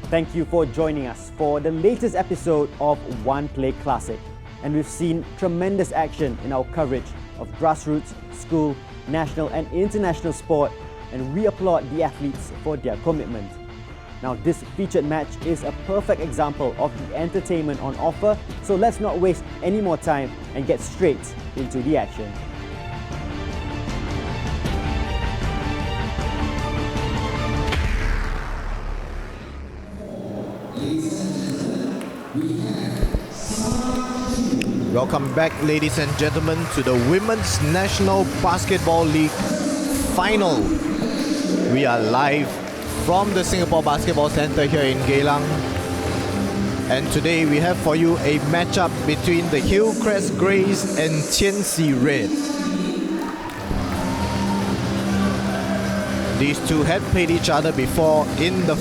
Thank you for joining us for the latest episode of One Play Classic. And we've seen tremendous action in our coverage of grassroots, school, national and international sport, and we applaud the athletes for their commitment. Now, this featured match is a perfect example of the entertainment on offer, so let's not waste any more time and get straight into the action. Welcome back, ladies and gentlemen, to the Women's National Basketball League final. We are live from the Singapore Basketball Centre here in Geylang. And today we have for you a matchup between the Hillcrest Greys and Qian Red. These two had played each other before in the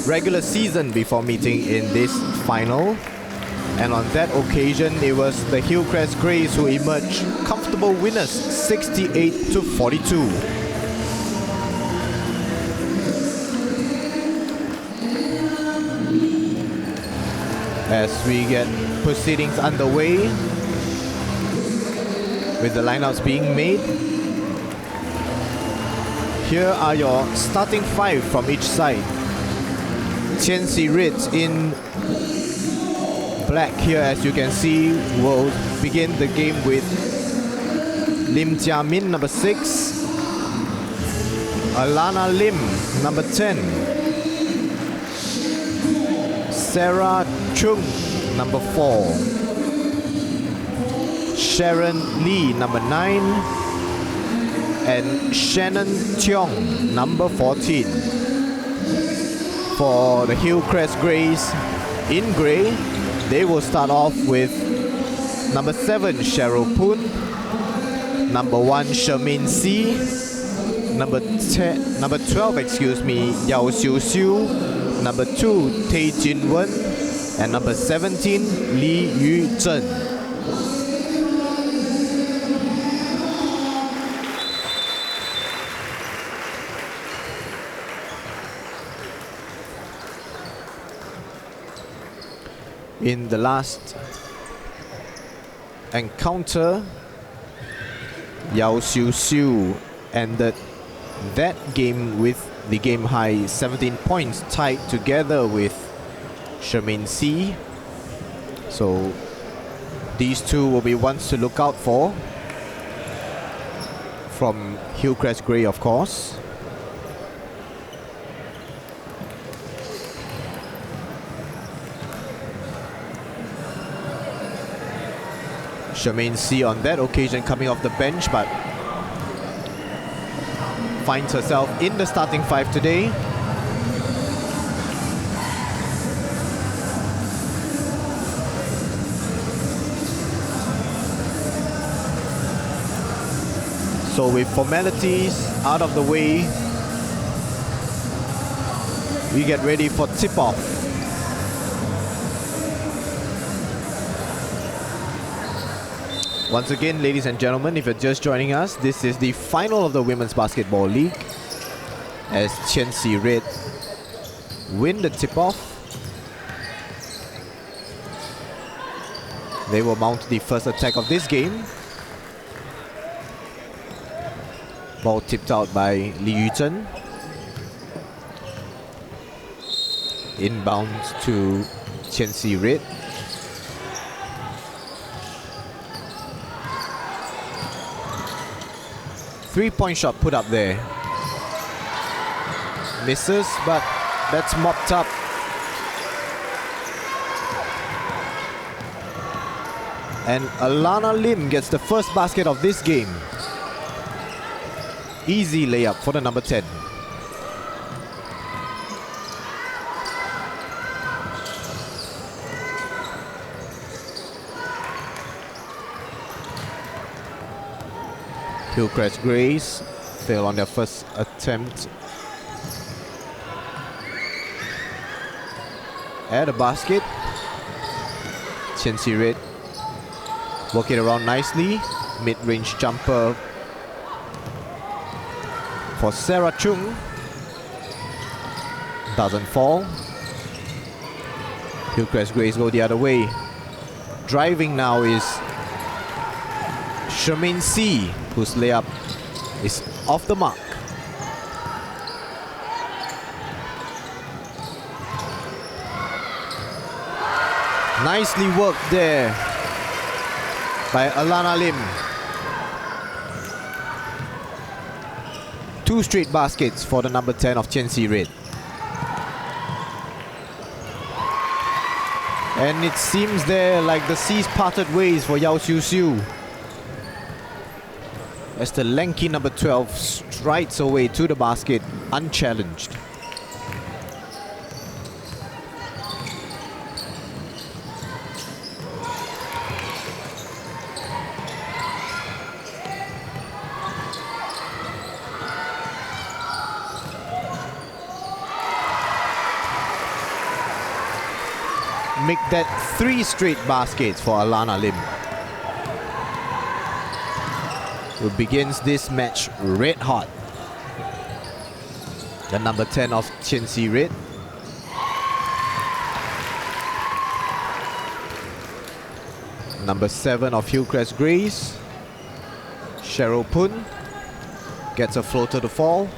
regular season before meeting in this final. And on that occasion, it was the Hillcrest Greys who emerged comfortable winners, 68-42. As we get proceedings underway, with the lineups being made, here are your starting five from each side. Qian Red in black here, as you can see, will begin the game with Lim Jia Min, number 6, Alana Lim, number 10, Sarah Chung, number 4, Sharon Lee, number 9, and Shannon Tiong, number 14. For the Hillcrest Greys in grey, they will start off with number 7, Cheryl Poon, number 1, Shermaine C, number 12, Yao Xiu Xiu, number 2, Tay Jin Wen, and number 17, Li Yu Zhen. In the last encounter, Yao Xiu Xiu ended that game with the game high 17 points, tied together with Shermaine C. So these two will be ones to look out for from Hillcrest Grey, of course. Shermaine C on that occasion coming off the bench, but finds herself in the starting five today. So with formalities out of the way, we get ready for tip-off. Once again, ladies and gentlemen, if you're just joining us, this is the final of the Women's Basketball League, as Qian Red win the tip-off. They will mount the first attack of this game. Ball tipped out by Li Yu Zhen. Inbound to Qian Red. Three-point shot put up there. Misses, but that's mopped up. And Alana Lim gets the first basket of this game. Easy layup for the number 10. Hillcrest Greys fail on their first attempt at a basket. Qian Red work it around nicely. Mid-range jumper for Sarah Chung. Doesn't fall. Hillcrest Grays go the other way. Driving now is Shermaine C, whose layup is off the mark. Nicely worked there by Alana Lim. 2 straight baskets for the number 10 of Qian Red. And it seems there like the seas parted ways for Yao Xiu Xiu, as the lanky number 12 strides away to the basket unchallenged. Make that 3 straight baskets for Alana Lim, who begins this match red hot. The number 10 of Qian Red. Number 7 of Hillcrest Grays, Cheryl Pun, gets a floater to fall.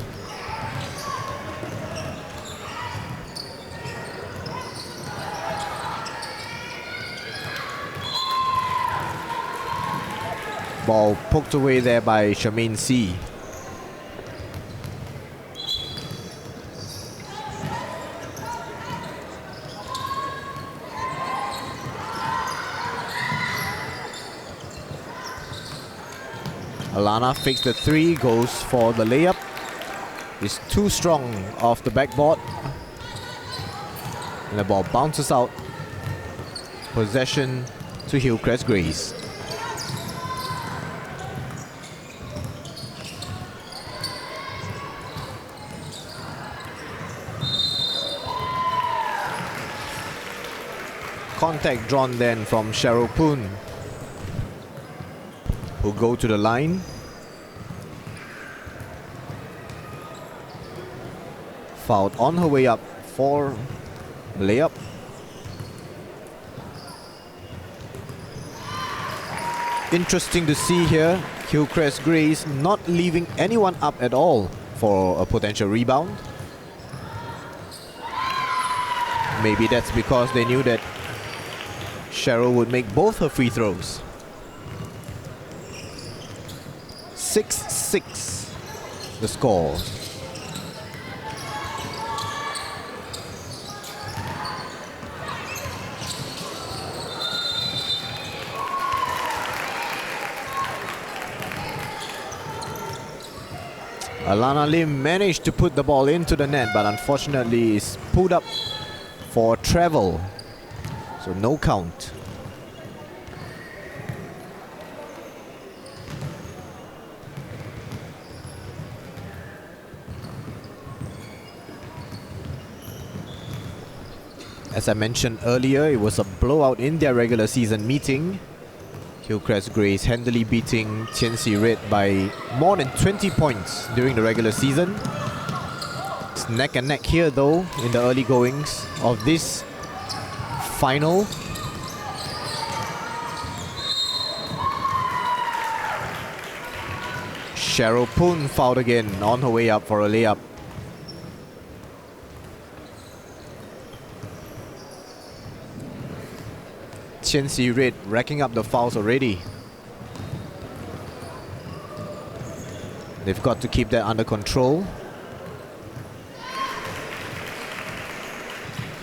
Ball poked away there by Shermaine C. Alana fakes the 3, goes for the layup. Is too strong off the backboard. And the ball bounces out. Possession to Hillcrest Grays. Contact drawn then from Cheryl Poon, who go to the line. Fouled on her way up for layup. Interesting to see here, Hillcrest Grays not leaving anyone up at all for a potential rebound. Maybe that's because they knew that Cheryl would make both her free throws. 6-6 the score. Alana Lim managed to put the ball into the net, but unfortunately is pulled up for travel. So no count. As I mentioned earlier, it was a blowout in their regular season meeting. Hillcrest Grays handily beating Qian Red by more than 20 points during the regular season. It's neck and neck here though in the early goings of this final. Cheryl Poon fouled again on her way up for a layup. Qian Red racking up the fouls already. They've got to keep that under control.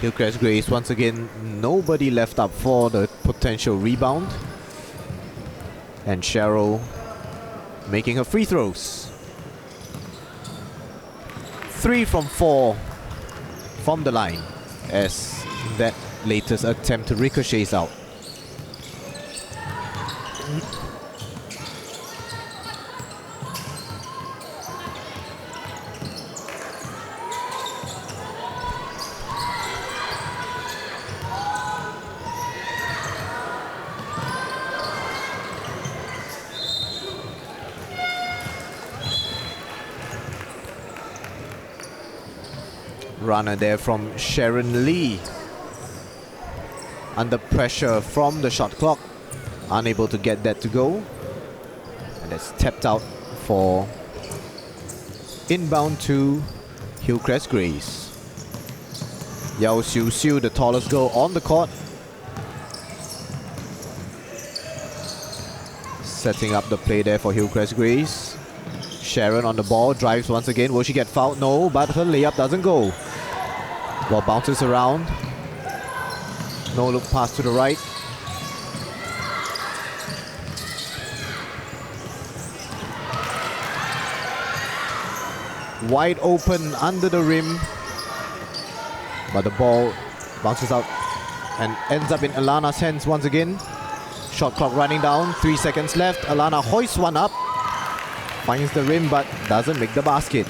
Hillcrest Grays, once again, nobody left up for the potential rebound. And Cheryl making her free throws. 3 from 4 from the line as that latest attempt to ricochets out. Runner there from Sharon Lee. under pressure from the shot clock, unable to get that to go. And it's tapped out for inbound to Hillcrest Grays. Yao Xiu Xiu, the tallest girl on the court, setting up the play there for Hillcrest Grays. Sharon on the ball, drives once again. Will she get fouled? No, but her layup doesn't go. Ball bounces around. No look pass to the right. Wide open under the rim. But the ball bounces out and ends up in Alana's hands once again. Shot clock running down, 3 seconds left. Alana hoists one up. Finds the rim but doesn't make the basket.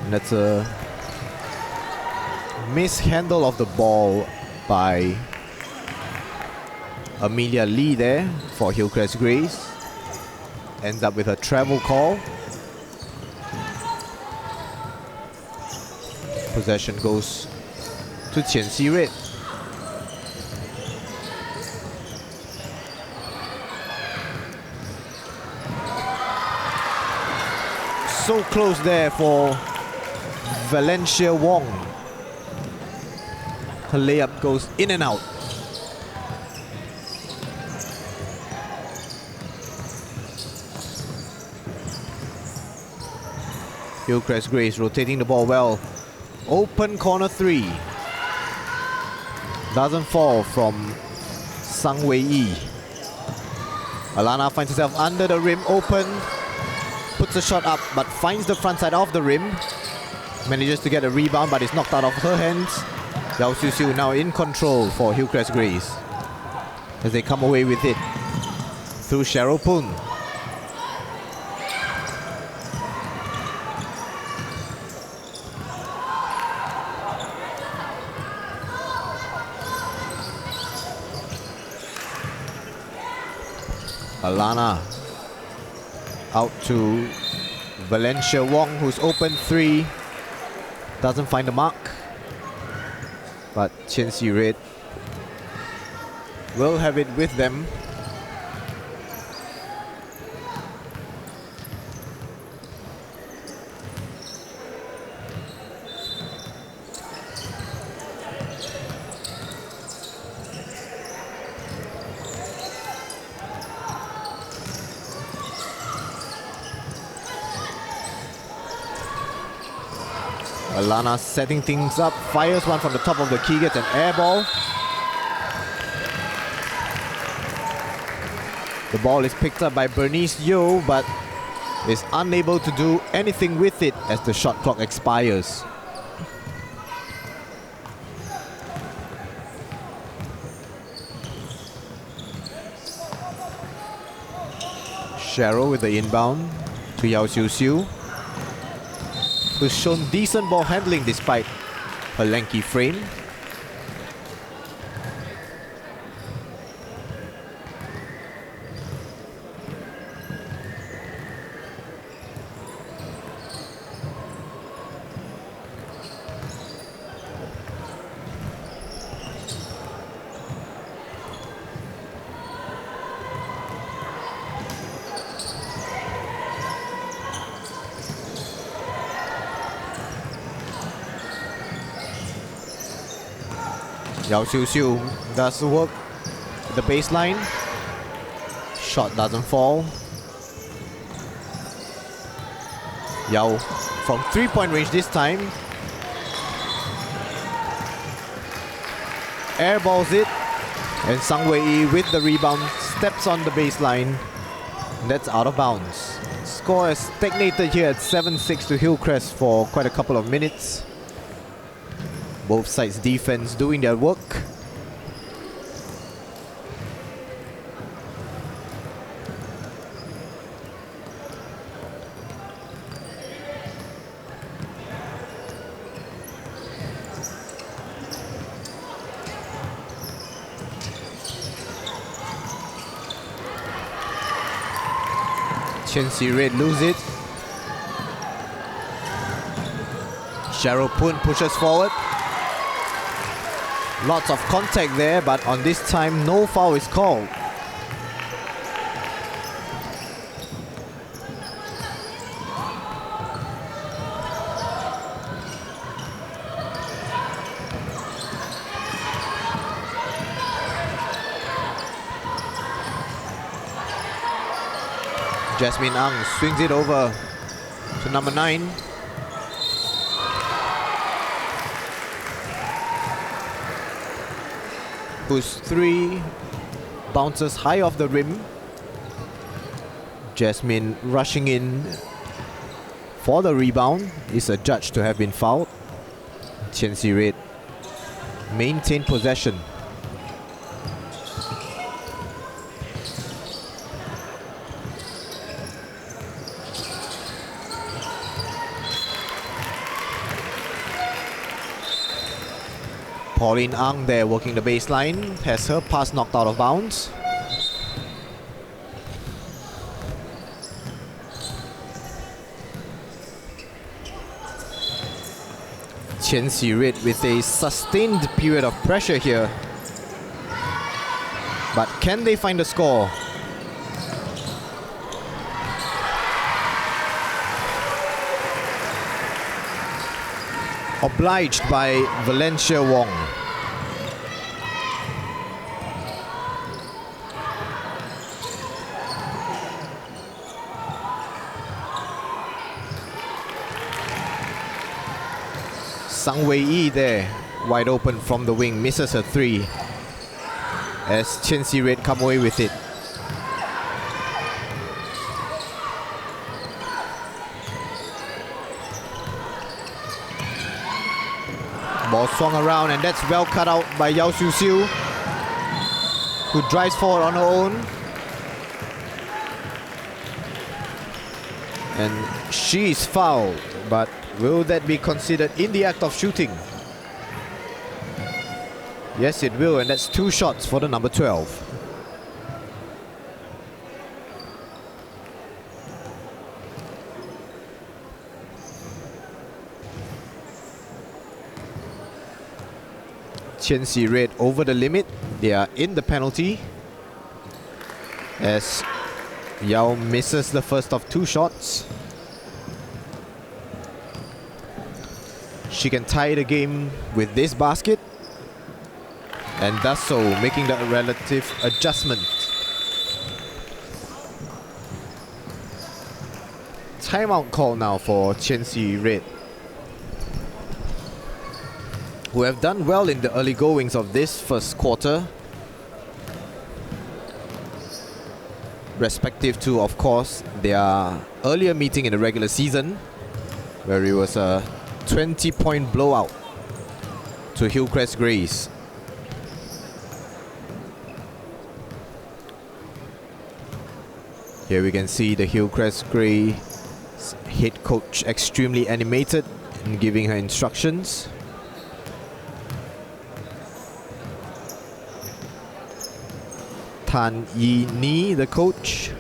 And that's a mishandle of the ball by Amelia Lee there for Hillcrest Grays. Ends up with a travel call. Possession goes to Qian Red. So close there for Valencia Wong. Her layup goes in and out. Hillcrest Grays rotating the ball well. Open corner 3. Doesn't fall from Sang Wei Yi. Alana finds herself under the rim, open. Puts a shot up but finds the front side of the rim. Manages to get a rebound but it's knocked out of her hands. Yao Xiu Xiu now in control for Hillcrest Grays as they come away with it through Cheryl Poon. Alana out to Valencia Wong, who's open 3. Doesn't find the mark. But Qian Red will have it with them. Alana setting things up, fires one from the top of the key, gets an air ball. The ball is picked up by Bernice Yeo, but is unable to do anything with it as the shot clock expires. Cheryl with the inbound to Yao Xiu Xiu, who's shown decent ball handling despite her lanky frame. Yao Xiu Xiu does the work at the baseline. Shot doesn't fall. Yao from 3-point range this time. Airballs it. And Sang Wei Yi with the rebound steps on the baseline. That's out of bounds. Score has stagnated here at 7-6 to Hillcrest for quite a couple of minutes. Both sides' defense doing their work. Qian Xi lose it. Cheryl Poon pushes forward. Lots of contact there, but on this time, no foul is called. Jasmine Ang swings it over to number 9. Whose 3 bounces high off the rim. Jasmine rushing in for the rebound is adjudged to have been fouled. Qian Xi maintained possession. Pauline Ang there working the baseline, has her pass knocked out of bounds. Qian Xi with a sustained period of pressure here. But can they find the score? Obliged by Valencia Wong. Sang Wei Yi there, wide open from the wing, misses her 3 as Qian Xi come away with it. Ball swung around, and that's well cut out by Yao Siu Siu, who drives forward on her own. And she's fouled, but will that be considered in the act of shooting? Yes, it will, and that's 2 shots for the number 12. Qian Xi over the limit. They are in the penalty as Yao misses the first of 2 shots. She can tie the game with this basket and does so, making the relative adjustment. Timeout call now for Qian Xi, who have done well in the early goings of this first quarter, respective to, of course, their earlier meeting in the regular season, where it was a 20-point blowout to Hillcrest Greys. Here we can see the Hillcrest Grey head coach extremely animated in giving her instructions. Tan Yi Ni, the coach.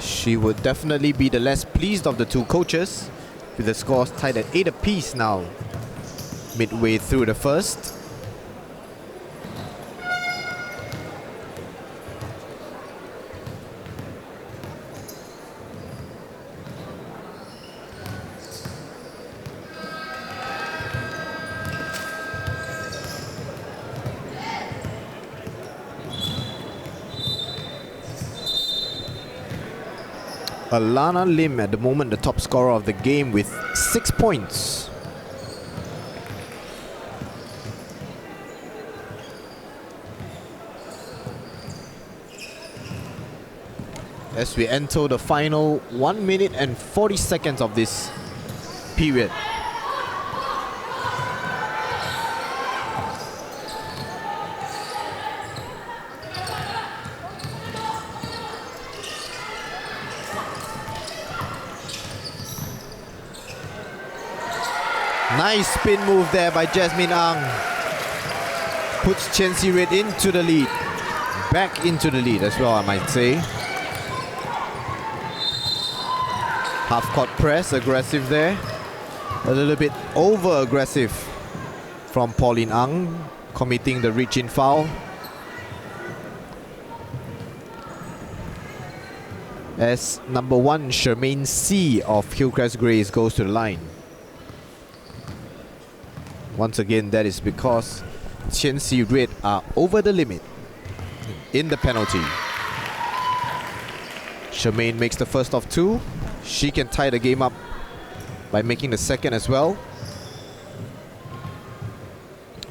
She would definitely be the less pleased of the 2 coaches, with the scores tied at 8 apiece now, midway through the first. Alana Lim at the moment the top scorer of the game with 6 points. As we enter the final 1 minute and 40 seconds of this period. Nice spin move there by Jasmine Ang. Puts Qian Xi into the lead. back into the lead as well, I might say. Half-court press, aggressive there. A little bit over-aggressive from Pauline Ang, committing the reach-in foul. As number 1, Charmaine C of Hillcrest Grays goes to the line. Once again, that is because Qian C Red are over the limit in the penalty. Charmaine makes the first of 2. She can tie the game up by making the second as well,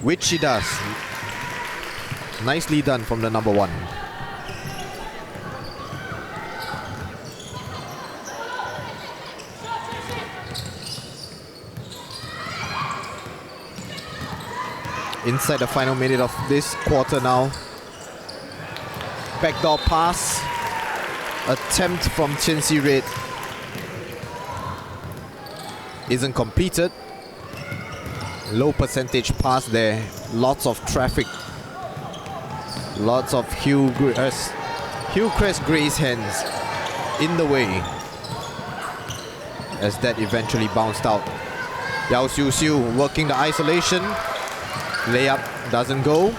which she does. Nicely done from the number 1. Inside the final minute of this quarter now. Backdoor pass. Attempt from Qian C Red isn't completed. Low percentage pass there. Lots of traffic. Lots of Hillcrest Gray's hands in the way, as that eventually bounced out. Yao Xiu Xiu working the isolation. Layup doesn't go.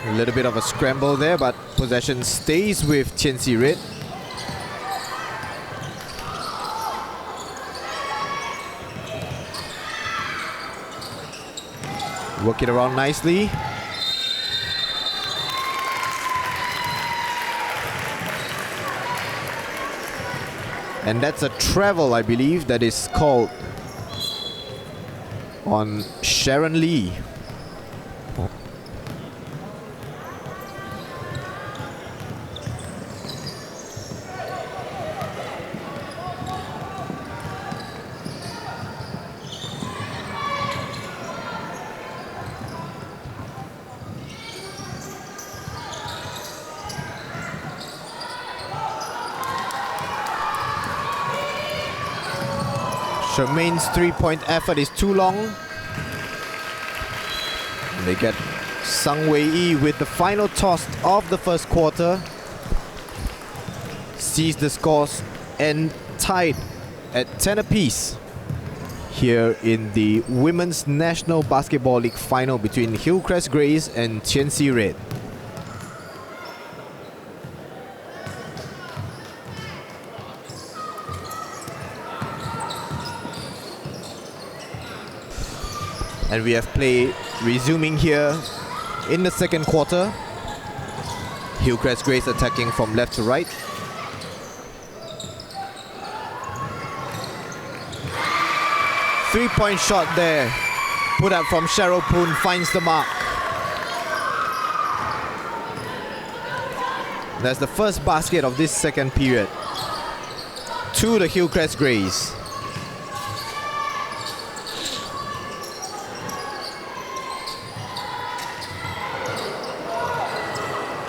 A little bit of a scramble there, but possession stays with Qian C Red. Work it around nicely. And that's a travel, I believe, that is called on Sharon Lee. Charmaine's three-point effort is too long. And they get Sung Wei Yi with the final toss of the first quarter. Sees the scores and tied at 10 apiece here in the Women's National Basketball League final between Hillcrest Grays and Qian C Red. And we have play resuming here in the second quarter. Hillcrest Grays attacking from left to right. Three-point shot there. Put up from Cheryl Poon, finds the mark. That's the first basket of this second period to the Hillcrest Grays.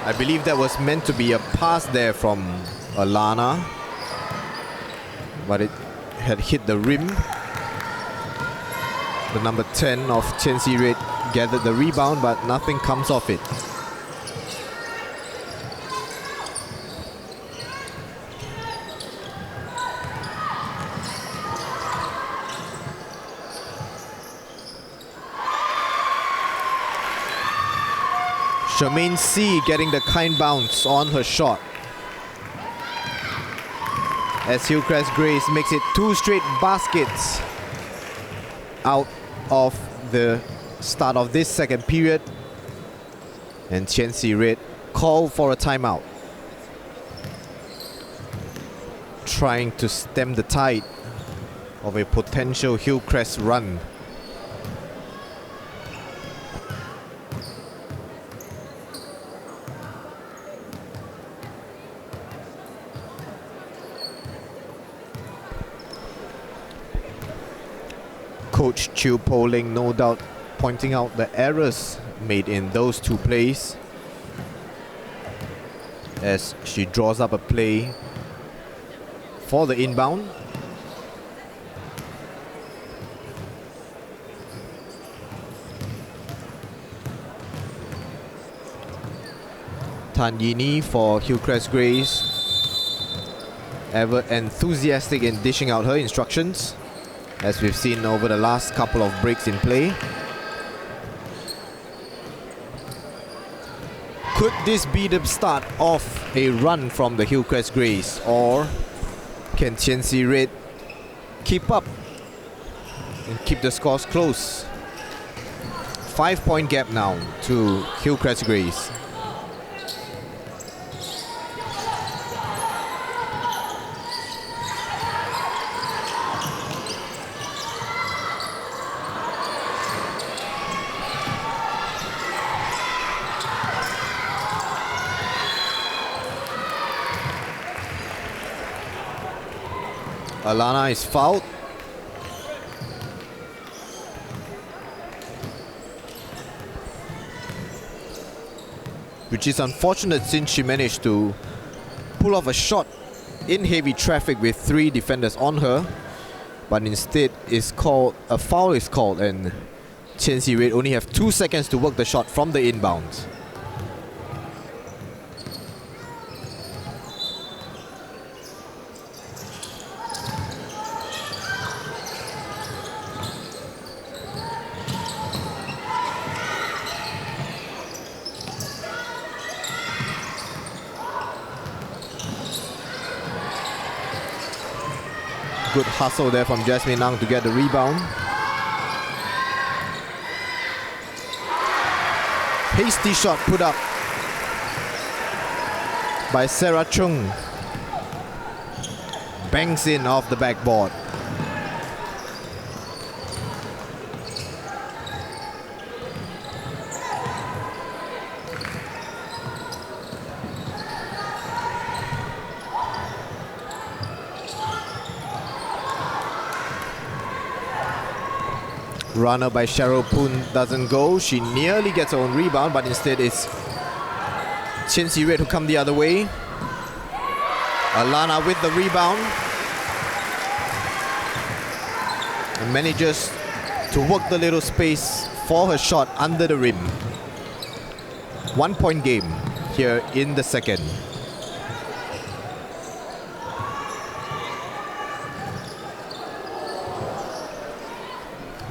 I believe that was meant to be a pass there from Alana, but it had hit the rim. The number 10 of Qian C Red gathered the rebound, but nothing comes off it. Charmaine C getting the kind bounce on her shot, as Hillcrest Grays makes it 2 straight baskets out of the start of this second period, and Qian C Red call for a timeout, trying to stem the tide of a potential Hillcrest run. Coach Chiu Po Ling no doubt pointing out the errors made in those 2 plays, as she draws up a play for the inbound. Tan Yini for Hillcrest Grays, ever enthusiastic in dishing out her instructions, as we've seen over the last couple of breaks in play. Could this be the start of a run from the Hillcrest Grays, or can Qian Red keep up and keep the scores close? 5-point gap now to Hillcrest Grays. Alana is fouled. Which is unfortunate since she managed to pull off a shot in heavy traffic with 3 defenders on her. But instead a foul is called, and Qian Red only have 2 seconds to work the shot from the inbounds. Good hustle there from Jasmine Ang to get the rebound. Hasty shot put up by Sarah Chung. Bangs in off the backboard. Runner by Cheryl Poon doesn't go. She nearly gets her own rebound, but instead it's Qian Red who come the other way. Alana with the rebound. And manages to work the little space for her shot under the rim. 1-point game here in the second.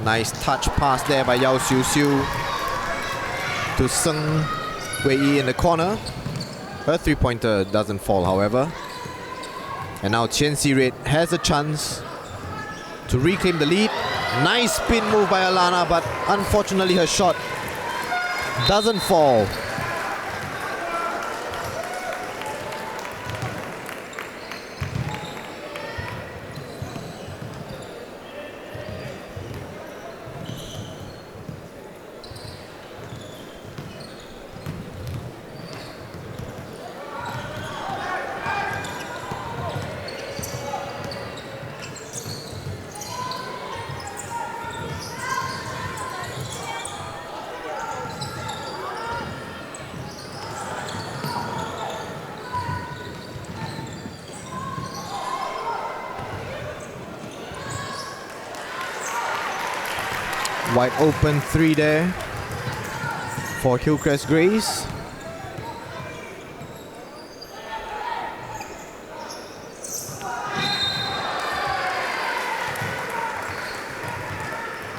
Nice touch pass there by Yao Xiu Xiu to Seng Wei Yi in the corner. Her 3-pointer doesn't fall, however. And now Qian Red has a chance to reclaim the lead. Nice spin move by Alana, but unfortunately her shot doesn't fall. Wide open 3 there for Hillcrest Grays.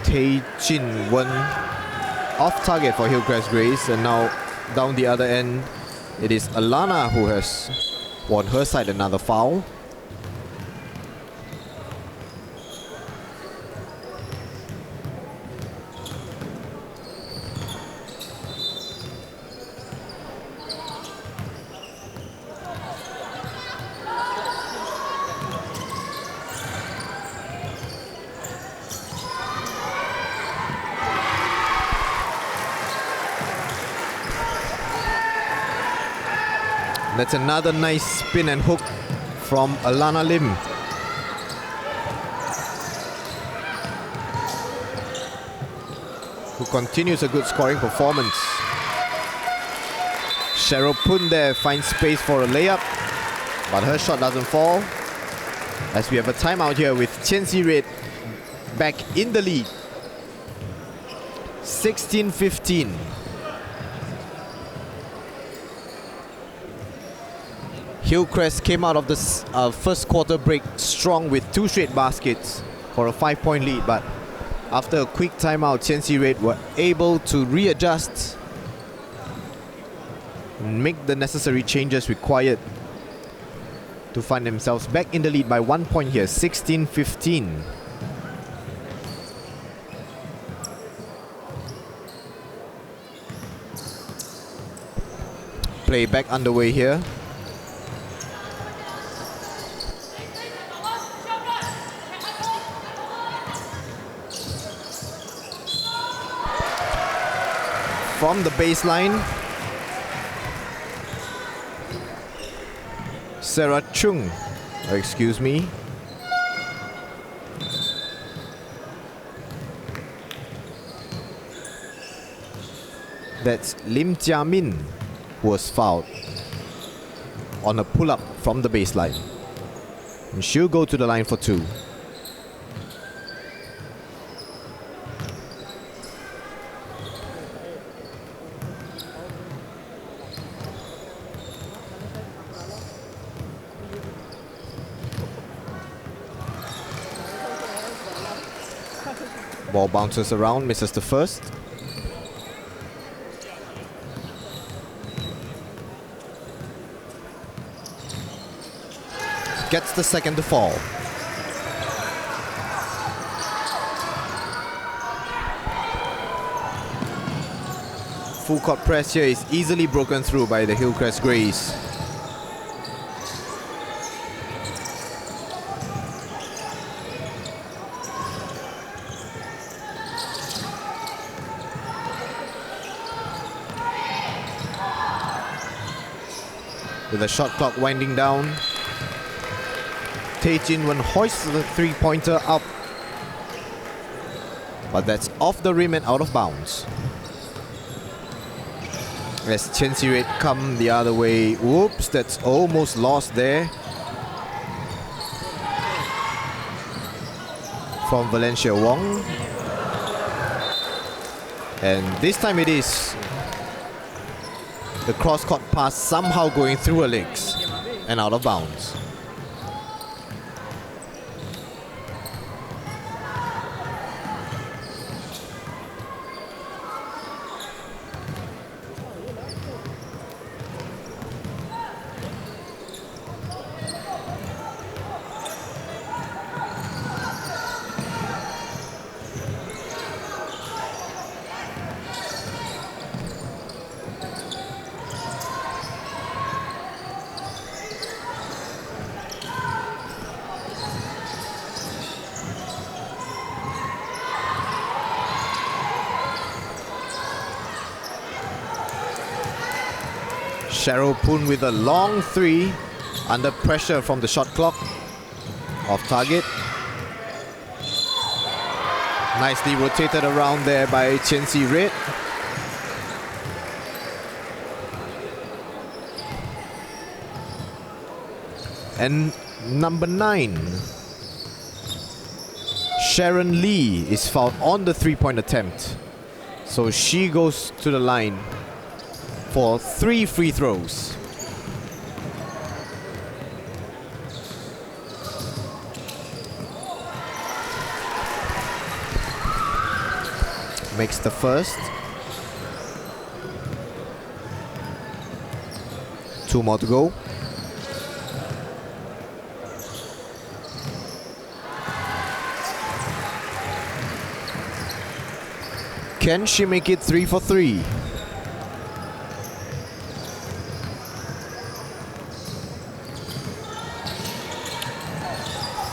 Tay Jin Wen off target for Hillcrest Grays, and now down the other end it is Alana who has on her side another foul. That's another nice spin and hook from Alana Lim. Who continues a good scoring performance. Cheryl Poon there finds space for a layup, but her shot doesn't fall. As we have a timeout here with Qian Red back in the lead. 16-15. Hillcrest came out of the first quarter break strong with 2 straight baskets for a 5-point lead, but after a quick timeout, Qian Red were able to readjust and make the necessary changes required to find themselves back in the lead by 1 point here, 16-15. Play back underway here. From the baseline, Sarah Chung, excuse me. That's Lim Jia Min who was fouled on a pull-up from the baseline. And she'll go to the line for 2. Ball bounces around, misses the first. Gets the second to fall. Full court press here is easily broken through by the Hillcrest Greys. With the shot clock winding down, Tay Jin Wen hoists the 3-pointer up, but that's off the rim and out of bounds. As Qian Red come the other way, whoops, that's almost lost there. From Valencia Wong. And this time it is the cross-court pass somehow going through her legs and out of bounds. Cheryl Poon with a long 3 under pressure from the shot clock. Off target. Nicely rotated around there by Qian Red. And number 9, Sharon Lee, is fouled on the 3-point attempt. So she goes to the line for 3 free throws. Makes the first. 2 more to go. Can she make it 3 for 3?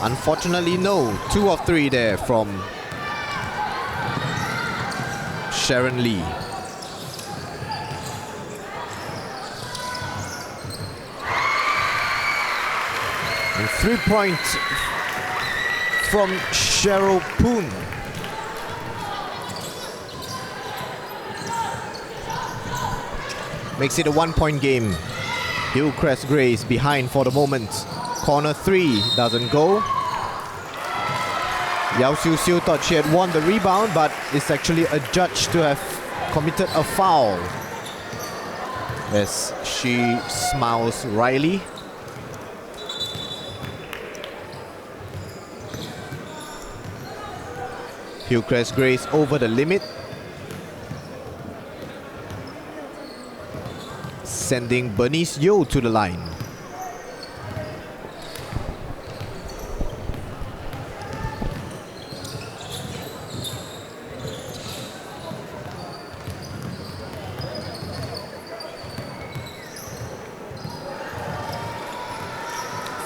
Unfortunately, no. 2 of 3 there from Sharon Lee. And 3-point from Cheryl Poon. Makes it a 1-point game. Hillcrest Greys behind for the moment. Corner 3 doesn't go. Yao Xiu Xiu thought she had won the rebound, but it's actually adjudged to have committed a foul. As she smiles wryly. Hillcrest Grace over the limit, sending Bernice Yeo to the line.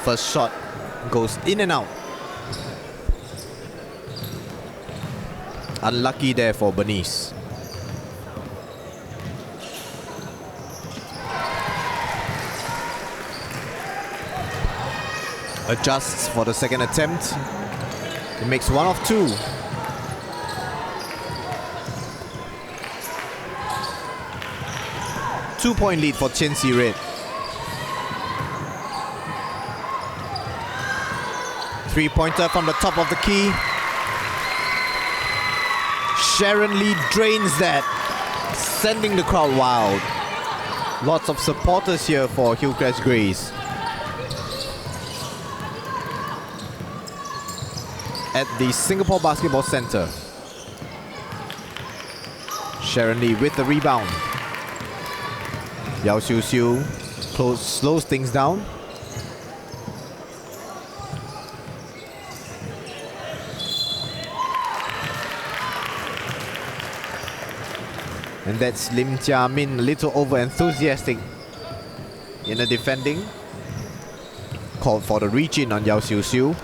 First shot goes in and out. Unlucky there for Bernice. Adjusts for the second attempt. It makes one of two. Two-point lead for Qian Red. Three-pointer from the top of the key. Sharon Lee drains that, sending the crowd wild. Lots of supporters here for Hillcrest Grace. At the Singapore Basketball Centre. Sharon Lee with the rebound. Yao Xiu Xiu slows things down. And that's Lim Jia Min, a little over-enthusiastic in the defending. Called for the reach-in on Yao Xiu Xiu.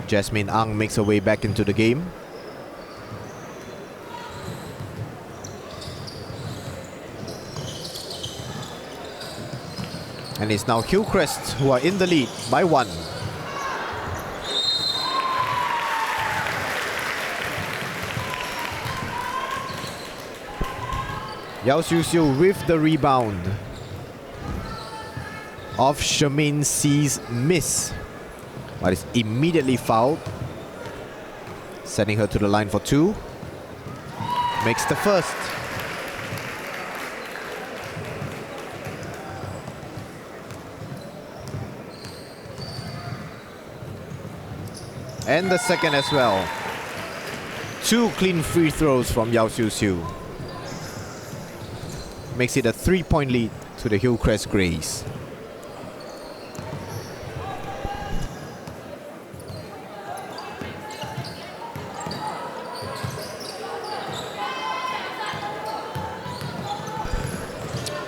Jasmine Ang makes her way back into the game. And it's now Hillcrest who are in the lead by one. Yao Xiu Xiu with the rebound off Charmaine C's miss, but is immediately fouled, sending her to the line for two. Makes the first. And the second as well. Two clean free throws from Yao Xiu Xiu. Makes it a 3-point lead to the Hillcrest Grays.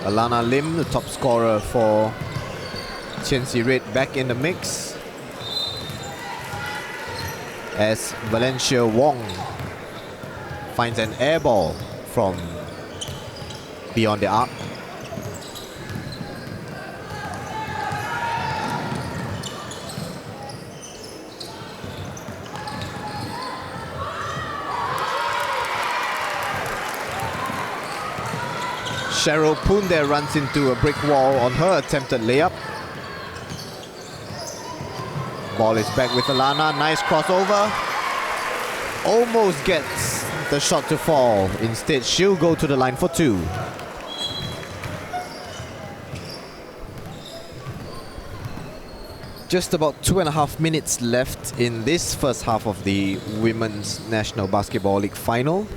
Alana Lim, the top scorer for Qian Red, back in the mix, as Valencia Wong finds an air ball from beyond the arc. Cheryl Poon there runs into a brick wall on her attempted layup. Ball is back with Alana, nice crossover. Almost gets the shot to fall. Instead, she'll go to the line for two. Just about 2.5 minutes left in this first half of the Women's National Basketball League final.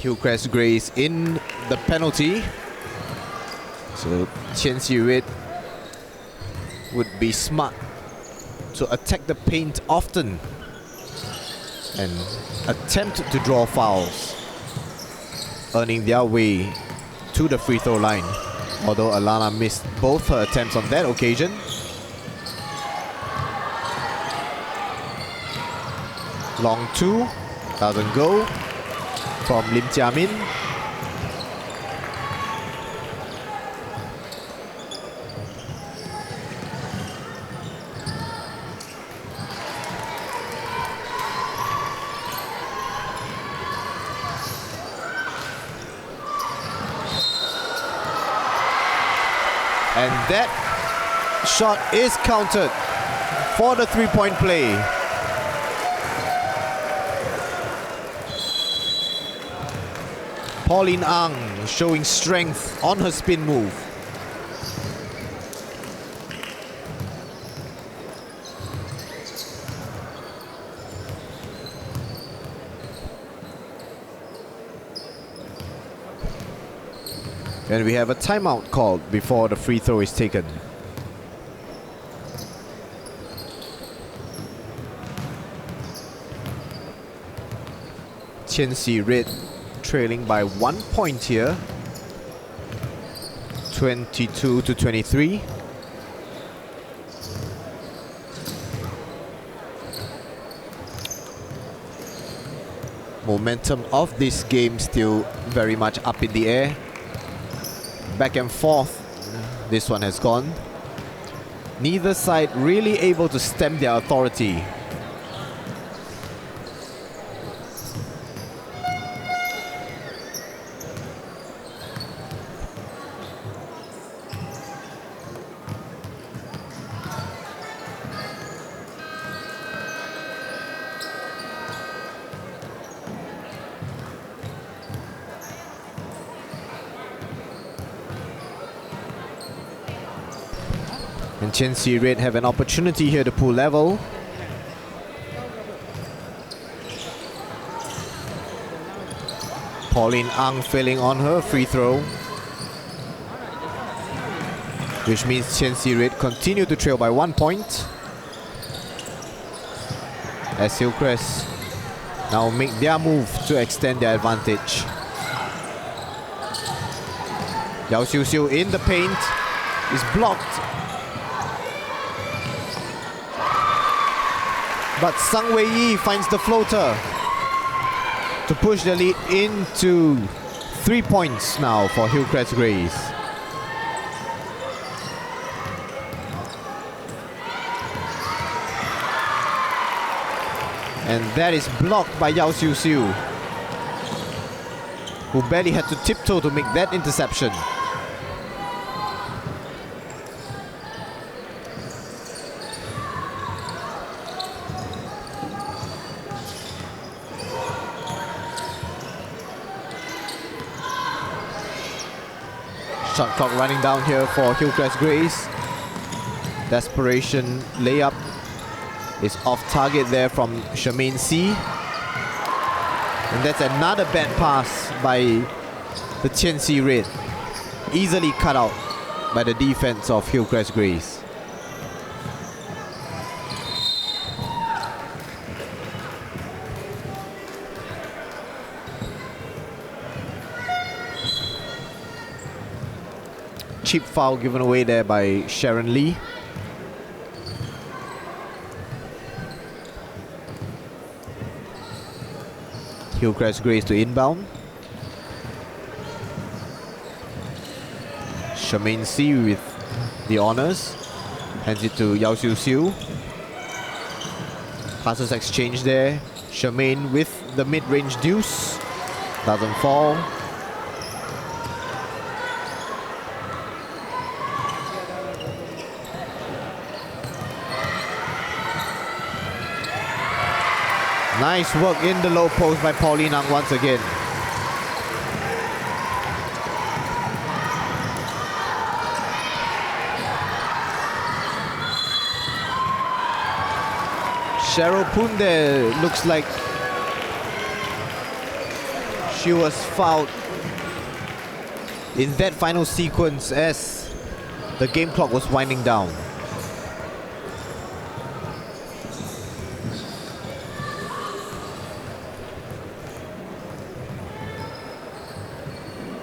Hillcrest Grays in the penalty. So Qian Red would be smart to attack the paint often and attempt to draw fouls, earning their way to the free throw line. Although Alana missed both her attempts on that occasion. Long two, doesn't go, from Lim Jia Min. And that shot is counted for the three-point play. Pauline Ang showing strength on her spin move. And we have a timeout called before the free throw is taken. Qian Si-rit trailing by 1 point here. 22-23. Momentum of this game still very much up in the air. Back and forth, this one has gone. Neither side really able to stem their authority. And Qian Si-rit have an opportunity here to pull level. Pauline Ang failing on her free throw, which means Qian Si-rit continue to trail by 1 point. As Hillcrest now make their move to extend their advantage. Yao Xiu in the paint is blocked. But Sang Wei-yi finds the floater to push the lead into 3 points now for Hillcrest Grays. And that is blocked by Yao Xiu, who barely had to tiptoe to make that interception. Shot clock running down here for Hillcrest Grays. Desperation layup is off target there from Charmaine C. And that's another bad pass by the Qian Si-rit. Easily cut out by the defense of Hillcrest Grays. Cheap foul given away there by Sharon Lee. Hillcrest Grays to inbound. Charmaine C with the honors. Hands it to Yao Xiu. Passes exchange there. Charmaine with the mid-range deuce. Doesn't fall. Nice work in the low post by Pauline Ang once again. Cheryl Poon there looks like she was fouled in that final sequence as the game clock was winding down.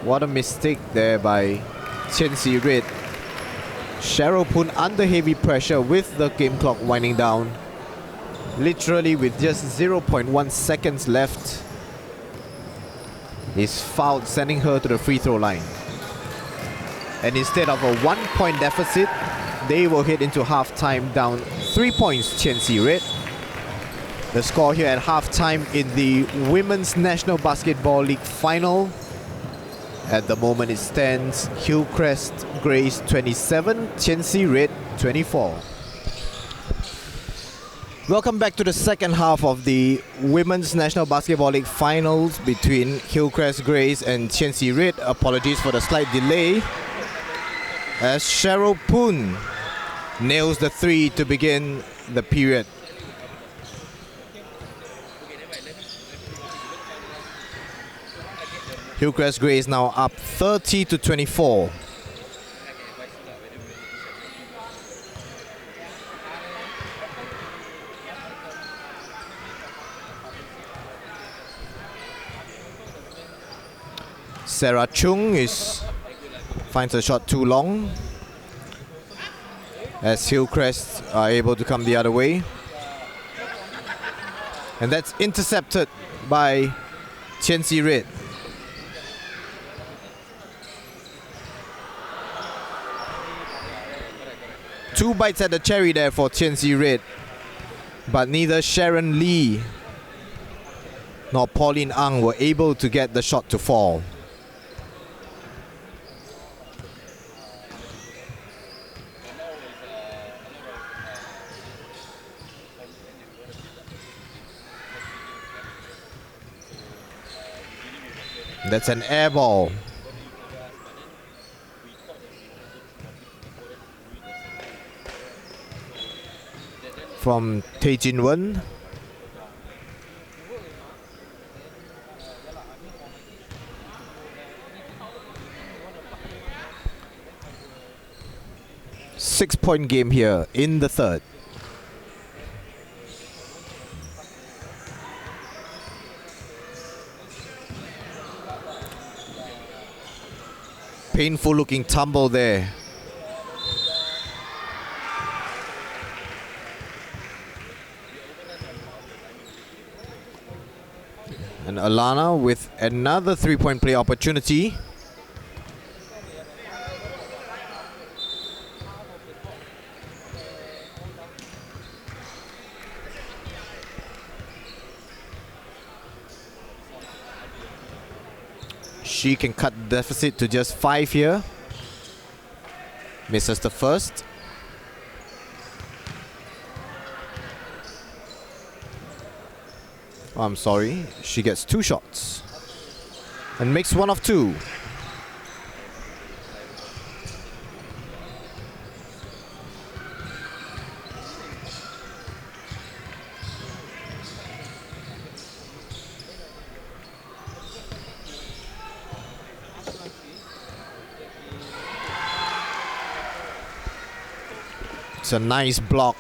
What a mistake there by Qian Si-rit. Cheryl Poon under heavy pressure with the game clock winding down. Literally with just 0.1 seconds left, is fouled, sending her to the free throw line. And instead of a 1 point deficit, they will head into halftime down 3 points, Qian Si-rit. The score here at halftime in the Women's National Basketball League final. At the moment it stands Hillcrest Grays 27, Qian Si-rit 24. Welcome back to the second half of the Women's National Basketball League finals between Hillcrest Grays and Qian Red. Apologies for the slight delay. As Cheryl Poon nails the three to begin the period. Hillcrest Grays now up 30-24. Sarah Chung finds a shot too long as Hillcrest are able to come the other way. And that's intercepted by Qian Red. Two bites at the cherry there for Qian Red, but neither Sharon Lee nor Pauline Ang were able to get the shot to fall. That's an air ball. From Tae Jin Wen. Six-point game here in the third. Painful looking tumble there. And Alana with another three-point play opportunity. She can cut the deficit to just 5 here. Misses the first. Oh, I'm sorry. She gets 2 shots and makes 1 of 2. It's a nice block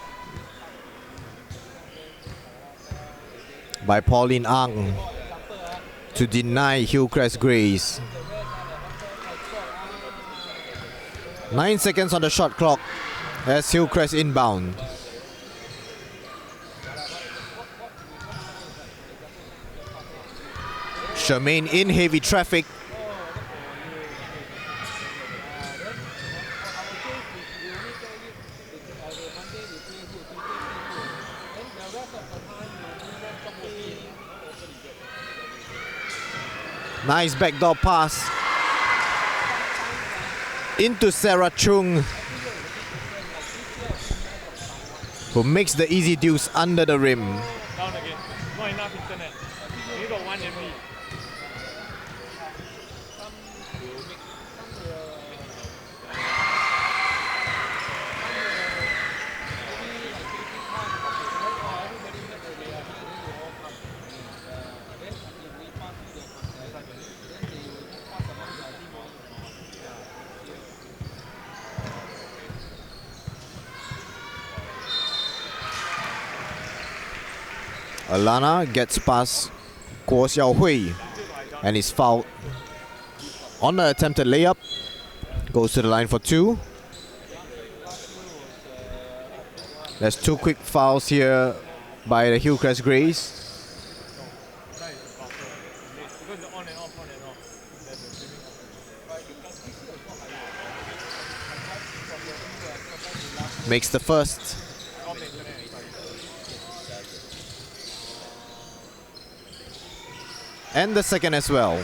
by Pauline Ang to deny Hillcrest Grays. 9 seconds on the shot clock as Hillcrest inbound. Charmaine in heavy traffic. Nice backdoor pass into Sarah Chung, who makes the easy deuce under the rim. Down again. Not enough internet. You got 1 MB. Alana gets past Guo Xiaohui and is fouled on the attempted layup. Goes to the line for 2. There's 2 quick fouls here by the Hillcrest Grays. Makes the first. And the second as well.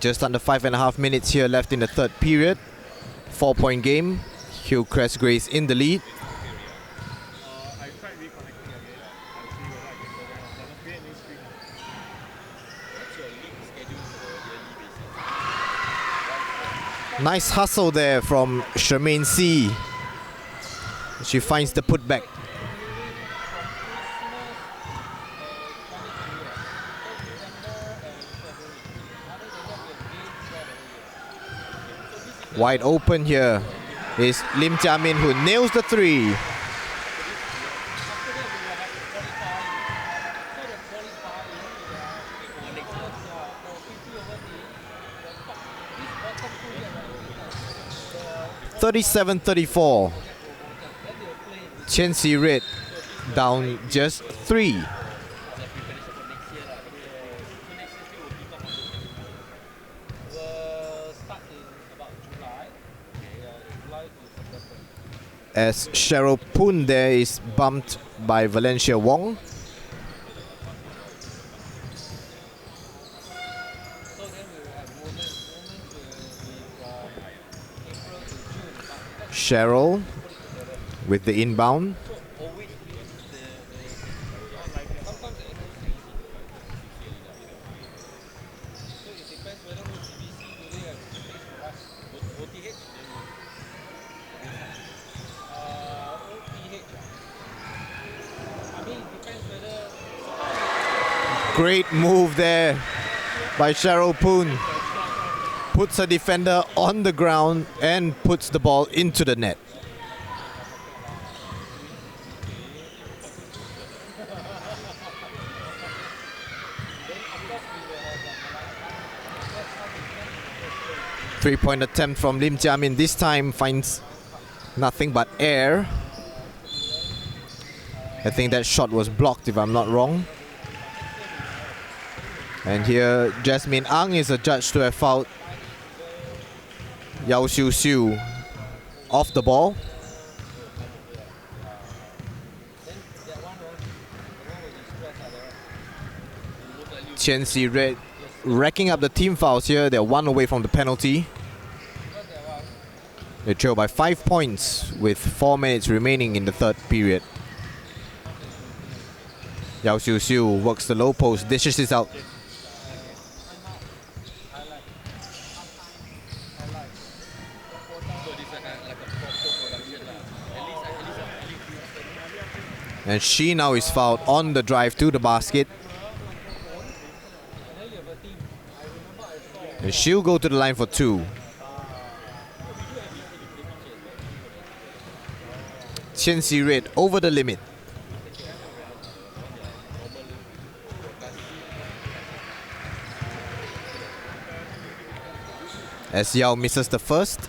Just under 5.5 minutes here left in the third period. 4-point game. Hillcrest Grays in the lead. I tried reconnecting again. I'll see whether I can go back. But not create new screen. Nice hustle there from Charmaine C. She finds the putback. Wide open here is Lim Jia-min, who nails the three. (37-34). Qian Si-red down just 3. As Cheryl Poon there is bumped by Valencia Wong. Cheryl with the inbound. Great move there by Cheryl Poon. Puts a defender on the ground and puts the ball into the net. Three-point attempt from Lim Jia-min. This time finds nothing but air. I think that shot was blocked if I'm not wrong. And here Jasmine Ang is adjudged to have fouled Yao Xiu Xiu off the ball. Qian Si-red racking up the team fouls here. They're one away from the penalty. They trail by 5 points with 4 minutes remaining in the third period. Yao Xiu Xiu works the low post, dishes this out. And she now is fouled on the drive to the basket. And she'll go to the line for 2. Qian Si-red over the limit. As Yao misses the first.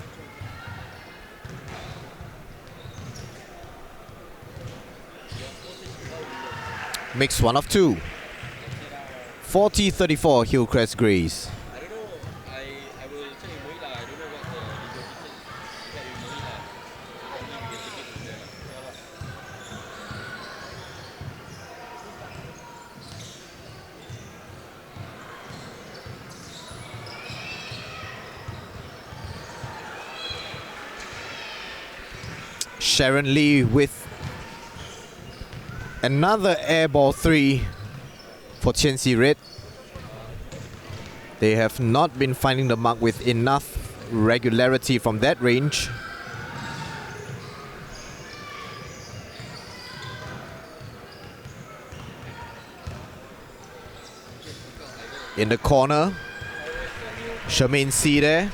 Makes 1 of 2. 40-34 Hillcrest Grays. Sharon Lee with another air ball 3 for Qian Si-red. They have not been finding the mark with enough regularity from that range. In the corner, Charmaine C there.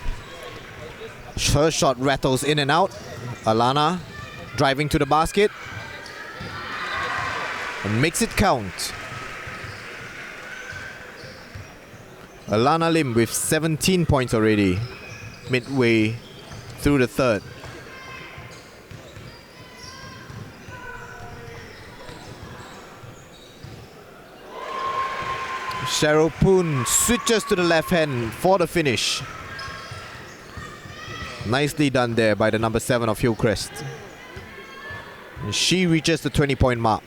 Her shot rattles in and out. Alana driving to the basket and makes it count. Alana Lim with 17 points already, midway through the third. Cheryl Poon switches to the left hand for the finish. Nicely done there by the number 7 of Hillcrest. And she reaches the 20-point mark.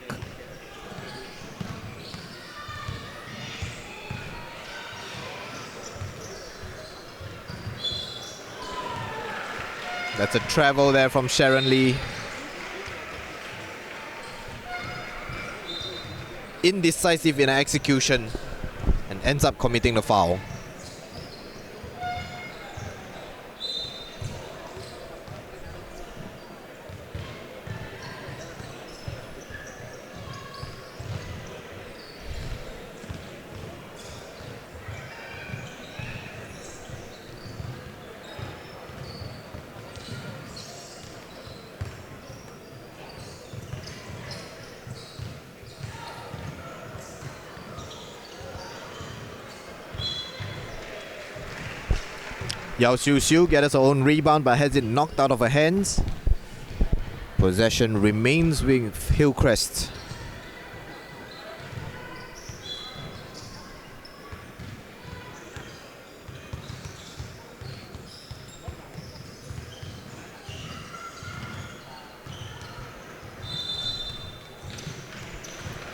That's a travel there from Sharon Lee. Indecisive in her execution and ends up committing the foul. Yao Xiu Xiu gets her own rebound but has it knocked out of her hands. Possession remains with Hillcrest.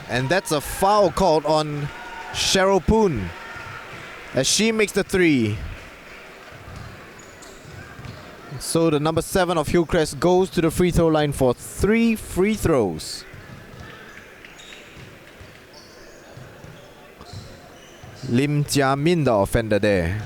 And that's a foul called on Cheryl Poon as she makes the three. So the number 7 of Hillcrest goes to the free throw line for 3 free throws. Lim Jia Min, the offender there.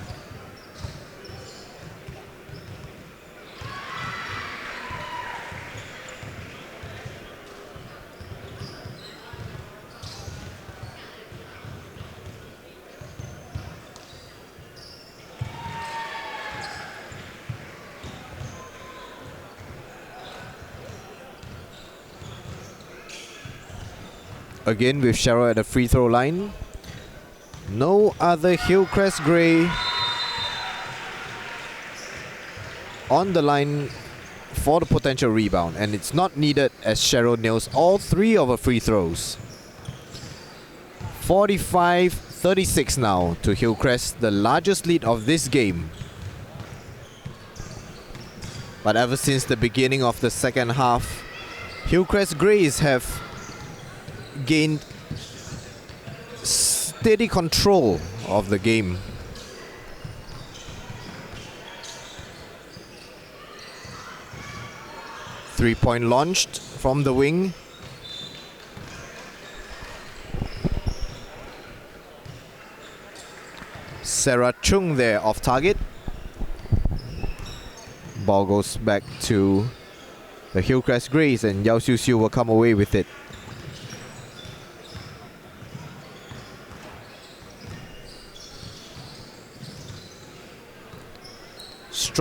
Again with Cheryl at the free throw line. No other Hillcrest Grey on the line for the potential rebound, and it's not needed as Cheryl nails all 3 of her free throws. 45-36 now to Hillcrest, the largest lead of this game. But ever since the beginning of the second half, Hillcrest Greys have gained steady control of the game. Three-point launched from the wing. Sarah Chung there off target. Ball goes back to the Hillcrest Greys and Yao Xiu Xiu will come away with it.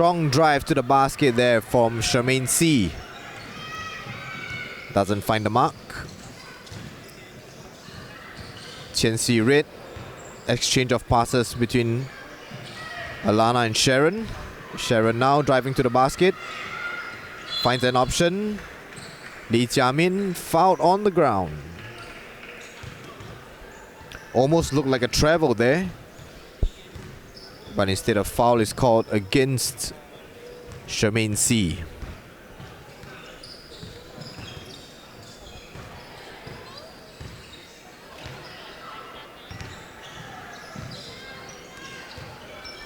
Strong drive to the basket there from Charmaine C. Doesn't find the mark. Qian Si Red. Exchange of passes between Alana and Sharon. Sharon now driving to the basket. Finds an option. Li Jiamin fouled on the ground. Almost looked like a travel there. But instead a foul is called against Charmaine C.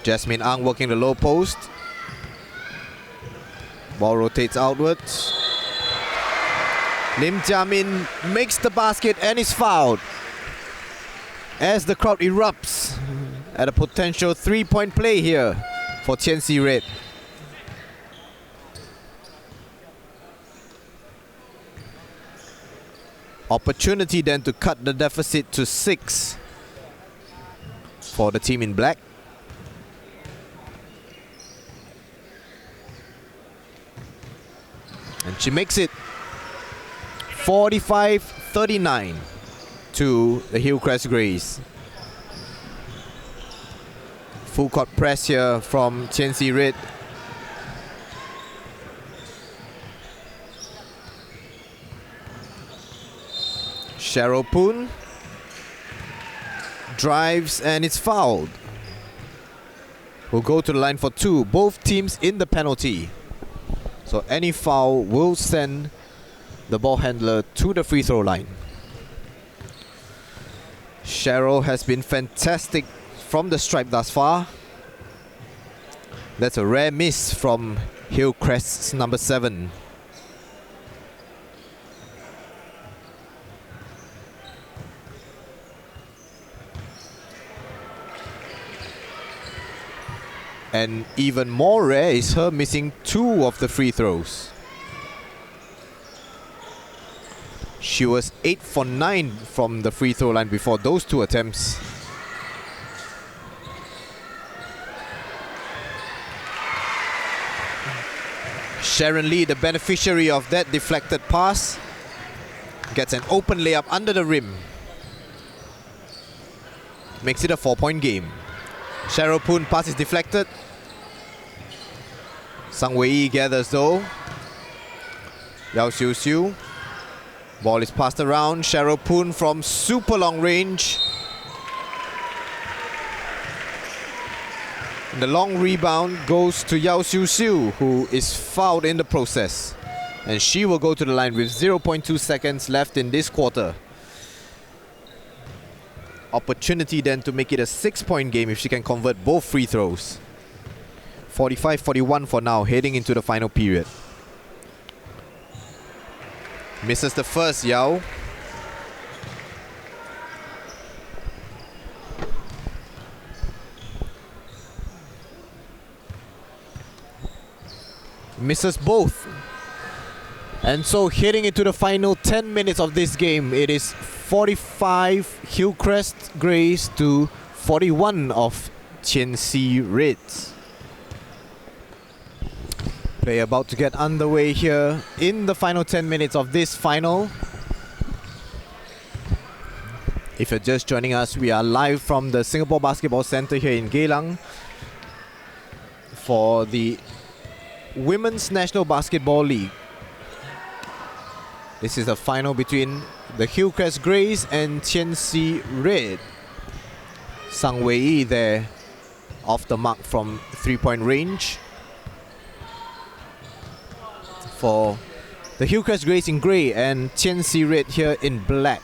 Jasmine Ang working the low post. Ball rotates outwards. Lim Jiamin makes the basket and is fouled as the crowd erupts at a potential 3-point play here for Qian Si Red. Opportunity then to cut the deficit to 6 for the team in black. And she makes it 45-39 to the Hillcrest Greys. Full court press here from Qian Si Red. Cheryl Poon drives and it's fouled. Will go to the line for 2. Both teams in the penalty. So any foul will send the ball handler to the free throw line. Cheryl has been fantastic from the stripe thus far. That's a rare miss from Hillcrest's number 7. And even more rare is her missing 2 of the free throws. She was 8 for 9 from the free throw line before those 2 attempts. Sharon Lee, the beneficiary of that deflected pass, gets an open layup under the rim. Makes it a 4-point game. Cheryl Poon pass is deflected. Sang Wei gathers though. Yao Xiu Xiu. Ball is passed around. Cheryl Poon from super long range. And the long rebound goes to Yao Xiu Xiu, who is fouled in the process. And she will go to the line with 0.2 seconds left in this quarter. Opportunity then to make it a 6-point game if she can convert both free throws. 45-41 for now, heading into the final period. Misses the first, Yao. Misses both. And so heading into the final 10 minutes of this game, it is 45 Hillcrest Greys to 41 of Qian Si Reds. Play about to get underway here in the final 10 minutes of this final. If you're just joining us, we are live from the Singapore Basketball Centre here in Geylang for the Women's National Basketball League. This is a final between the Hillcrest Greys and Qian Si Red. Sang Wei there off the mark from 3-point range. For the Hillcrest Greys in grey and Qian Si Red here in black.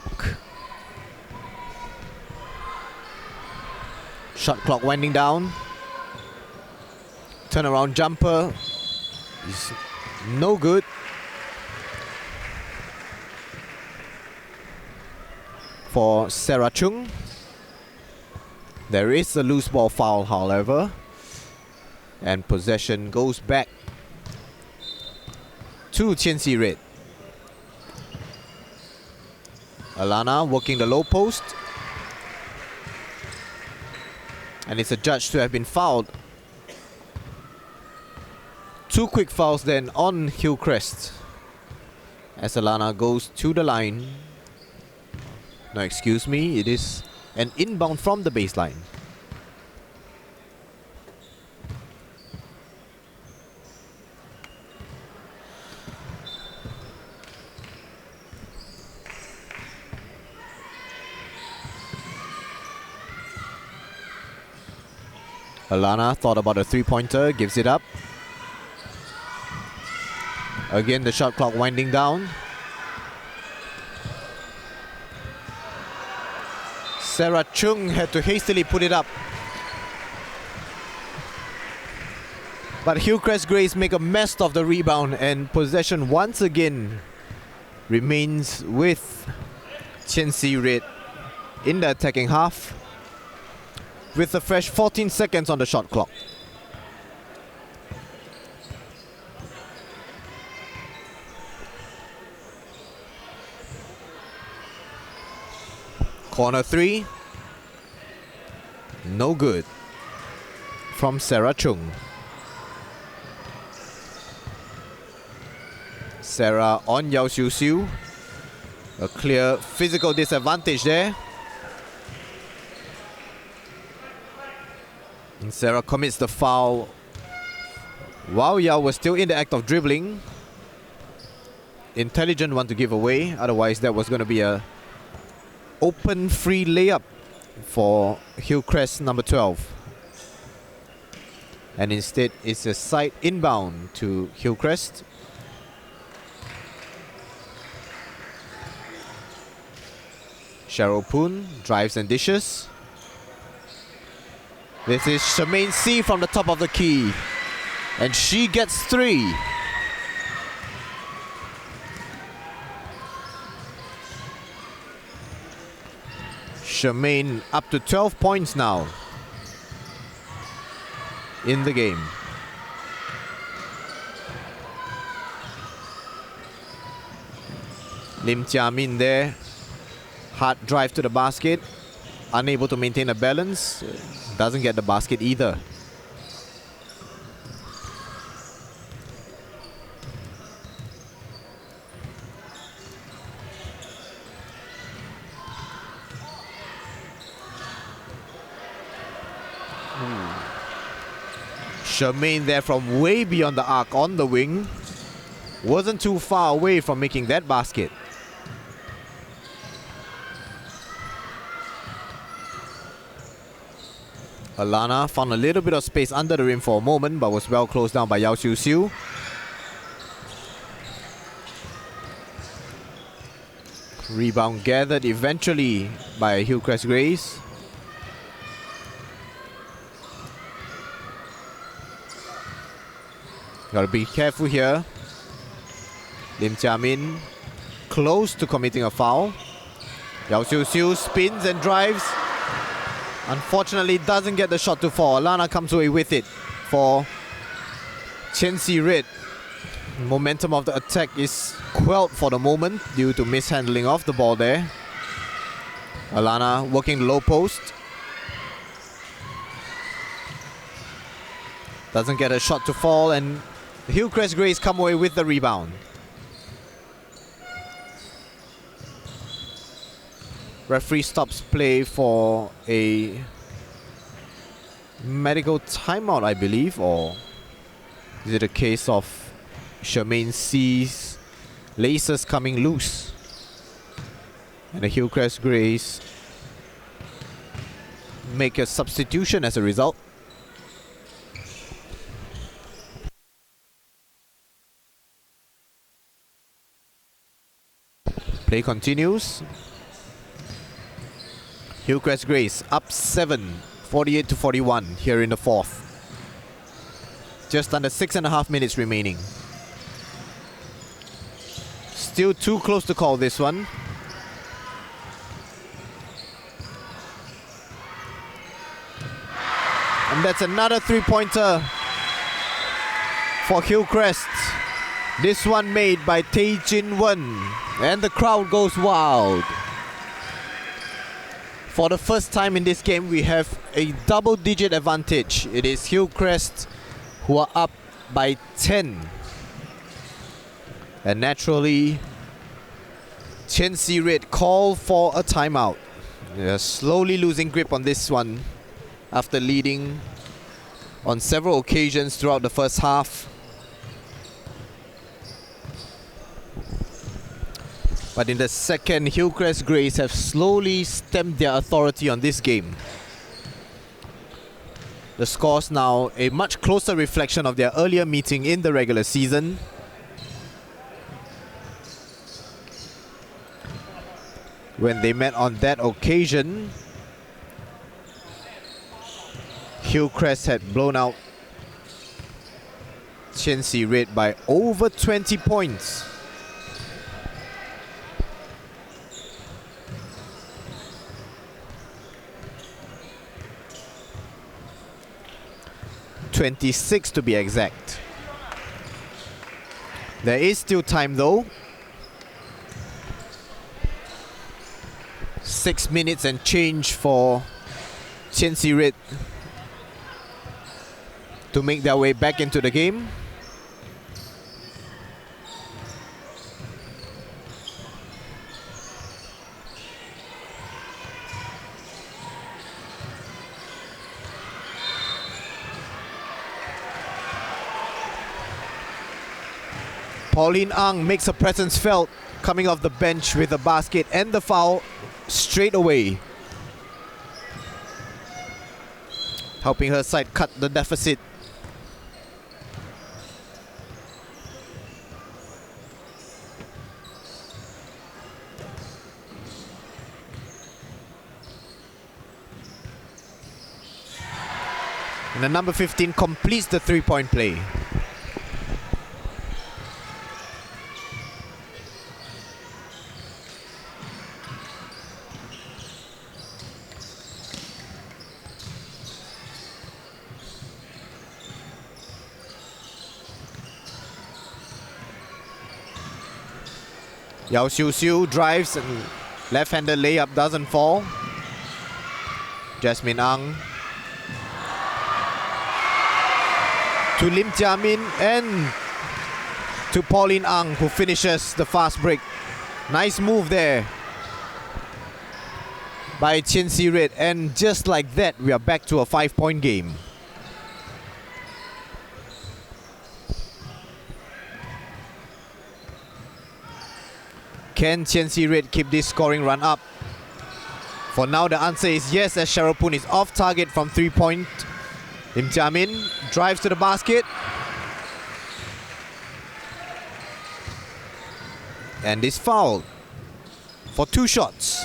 Shot clock winding down. Turnaround jumper is no good. For Sarah Chung. There is a loose ball foul, however. And possession goes back to Qian Si Red. Alana working the low post. And it's adjudged to have been fouled. 2 quick fouls then on Hillcrest. As Alana goes to the line. No, excuse me, it is an inbound from the baseline. Alana thought about a 3-pointer, gives it up. Again, the shot clock winding down. Sarah Chung had to hastily put it up. But Hillcrest Greys make a mess of the rebound, and possession once again remains with Qian Si Red in the attacking half, with a fresh 14 seconds on the shot clock. Corner 3. No good. From Sarah Chung. Sarah on Yao Xiu Xiu. A clear physical disadvantage there. And Sarah commits the foul while Yao was still in the act of dribbling. Intelligent one to give away, otherwise that was going to be a open free layup for Hillcrest number 12. And instead it's a side inbound to Hillcrest. Cheryl Poon drives and dishes. This is Charmaine C from the top of the key. And she gets 3. Charmaine up to 12 points now in the game. Lim Jia Min there. Hard drive to the basket. Unable to maintain a balance. Doesn't get the basket either. Charmaine there from way beyond the arc on the wing. Wasn't too far away from making that basket. Alana found a little bit of space under the rim for a moment, but was well closed down by Yao Xiu Xiu. Rebound gathered eventually by Hillcrest Grace. Gotta be careful here. Lim Jia Min close to committing a foul. Yao Xiu Xiu spins and drives. Unfortunately, doesn't get the shot to fall. Alana comes away with it for Qian Si-rit. Momentum of the attack is quelled for the moment due to mishandling of the ball there. Alana working the low post. Doesn't get a shot to fall, and Hillcrest Grace come away with the rebound. Referee stops play for a medical timeout, I believe, or is it a case of Charmaine C's laces coming loose? And the Hillcrest Grace make a substitution as a result. Play continues. Hillcrest Grace up 7, 48-41 here in the fourth. Just under 6.5 minutes remaining. Still too close to call this one. And that's another three-pointer for Hillcrest. This one made by Tae Jin Wen. And the crowd goes wild. For the first time in this game, we have a double-digit advantage. It is Hillcrest who are up by 10. And naturally, Qian Si-rit call for a timeout. They are slowly losing grip on this one after leading on several occasions throughout the first half. But in the second, Hillcrest Grace have slowly stemmed their authority on this game. The score's now a much closer reflection of their earlier meeting in the regular season. When they met on that occasion, Hillcrest had blown out Qian Si-rit by over 20 points. .26 to be exact. There is still time though. 6 minutes and change for Qian Si-rit to make their way back into the game. Pauline Ang makes her presence felt, coming off the bench with a basket and the foul straight away, helping her side cut the deficit. And the number 15 completes the three-point play. Yao Xiu Xiu drives and left-handed layup doesn't fall. Jasmine Ang to Lim Jia Min and to Pauline Ang, who finishes the fast break. Nice move there by Qian Si Red, and just like that we are back to a 5-point game. Can Qian Si Red keep this scoring run up? For now the answer is yes, as Cheryl Poon is off target from 3-point. Lim Jia Min drives to the basket and is fouled for 2 shots.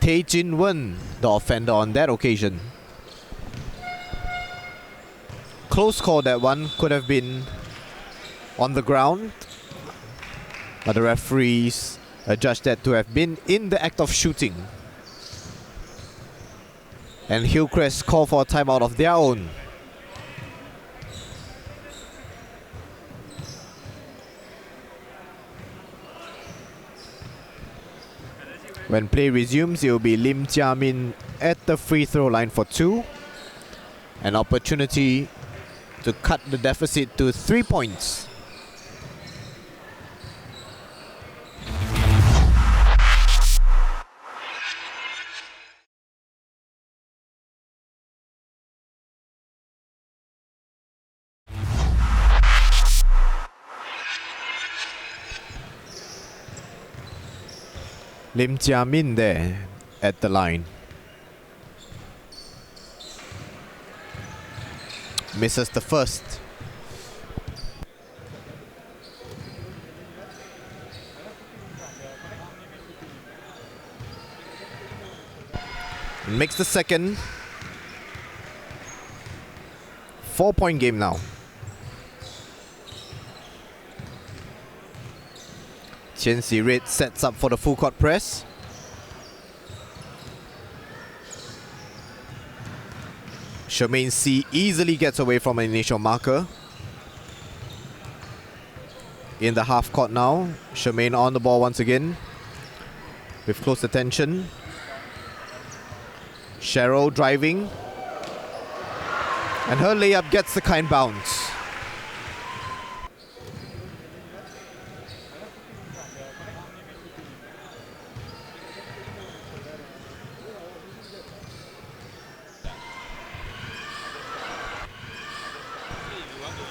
Tae Jin Wen, the offender on that occasion. Close call, that one. Could have been on the ground, but the referees adjudged that to have been in the act of shooting. And Hillcrest call for a timeout of their own. When play resumes, it will be Lim Jia Min at the free throw line for 2. An opportunity to cut the deficit to 3 points. Lim Jia Min there at the line. Misses the first. Makes the second. 4-point game now. Qian Si Red sets up for the full court press. Charmaine C easily gets away from an initial marker. In the half court now, Charmaine on the ball once again with close attention. Cheryl driving, and her layup gets the kind bounce.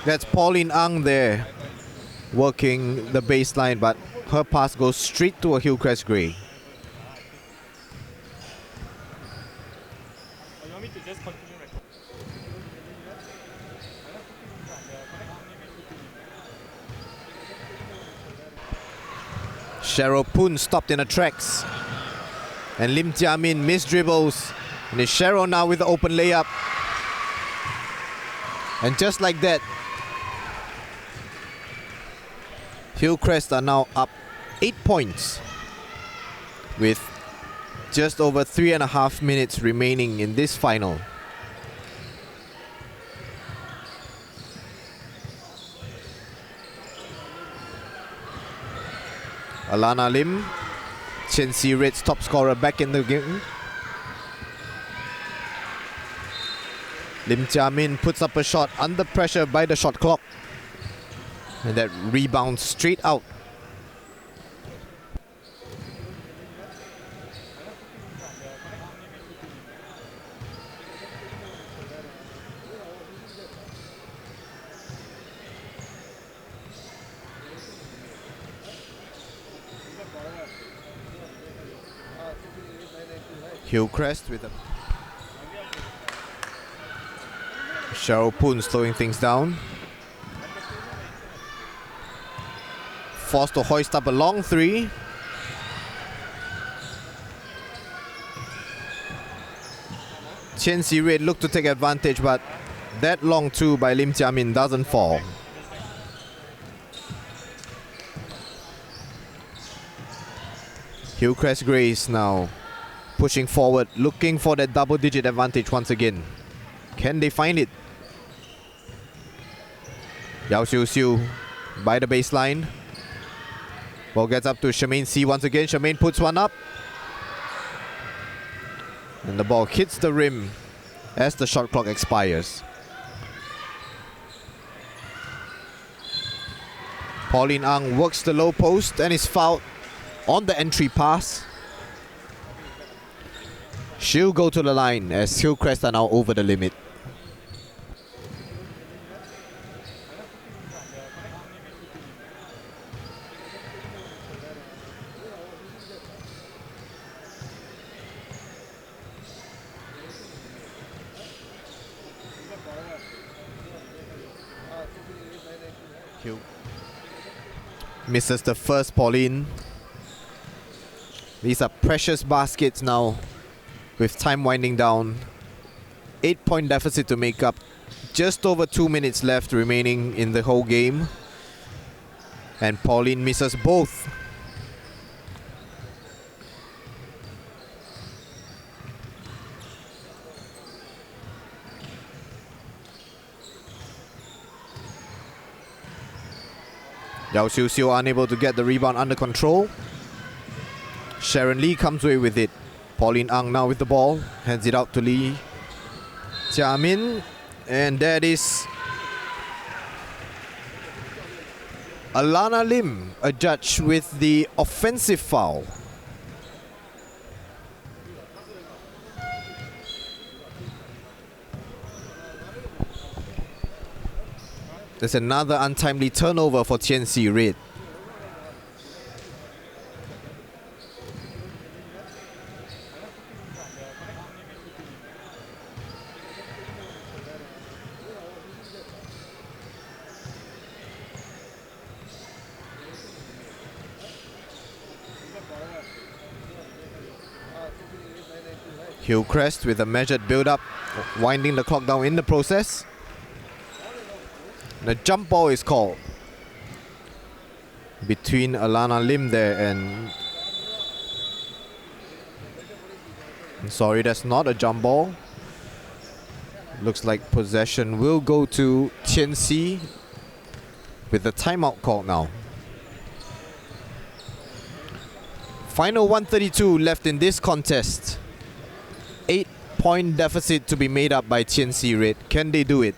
That's Pauline Ang there working the baseline, but her pass goes straight to a Hillcrest Grey. You want me to just continue recording? Cheryl Poon stopped in her tracks, and Lim Jia Min missed dribbles, and it's Cheryl now with the open layup. And just like that, Hillcrest are now up 8 points with just over 3.5 minutes remaining in this final. Alana Lim, Qian Si Red's top scorer, back in the game. Lim Jia Min puts up a shot under pressure by the shot clock, and that rebounds straight out. Hillcrest with a Cheryl Poon slowing things down. Forced to hoist up a long 3. Qian Si Red looked to take advantage, but that long 2 by Lim Jia Min doesn't fall. Hillcrest Grays now pushing forward, looking for that double-digit advantage once again. Can they find it? Yao Xiu Xiu by the baseline. Ball gets up to Charmaine C once again. Charmaine puts one up. And the ball hits the rim as the shot clock expires. Pauline Ang works the low post and is fouled on the entry pass. She'll go to the line as Hillcrest are now over the limit. Hill misses the first, Pauline. These are precious baskets now with time winding down. 8-point deficit to make up. Just over 2 minutes left remaining in the whole game. And Pauline misses both. Yao Xiu Xiu unable to get the rebound under control. Sharon Lee comes away with it. Pauline Ang now with the ball. Hands it out to Lee Jiamin. And that is Alana Lim, adjudged with the offensive foul. There's another untimely turnover for Qian Red. Hillcrest with a measured build-up, winding the clock down in the process. The jump ball is called between Alana Lim there and... Sorry, that's not a jump ball. Looks like possession will go to Qian with the timeout called now. Final 132 left in this contest. 8-point deficit to be made up by Qian Red. Can they do it?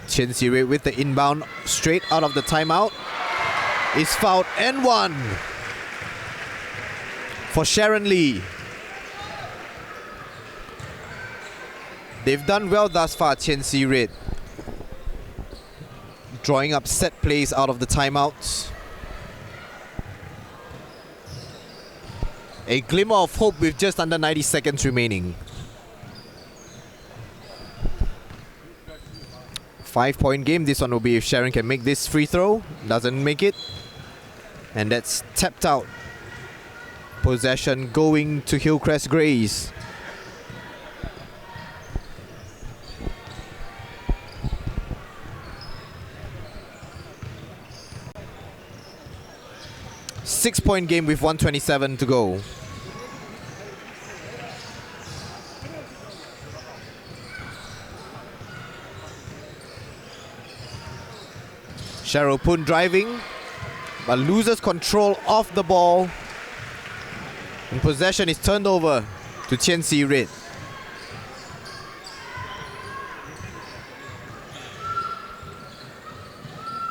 Qian Red with the inbound straight out of the timeout is fouled and one for Sharon Lee. They've done well thus far, Qian Red, drawing up set plays out of the timeouts. A glimmer of hope with just under 90 seconds remaining. 5-point game. This one will be if Sharon can make this free throw. Doesn't make it. And that's tapped out. Possession going to Hillcrest Grays. Six-point game with 1:27 to go. Cheryl Poon driving, but loses control of the ball. And possession is turned over to Qian Red.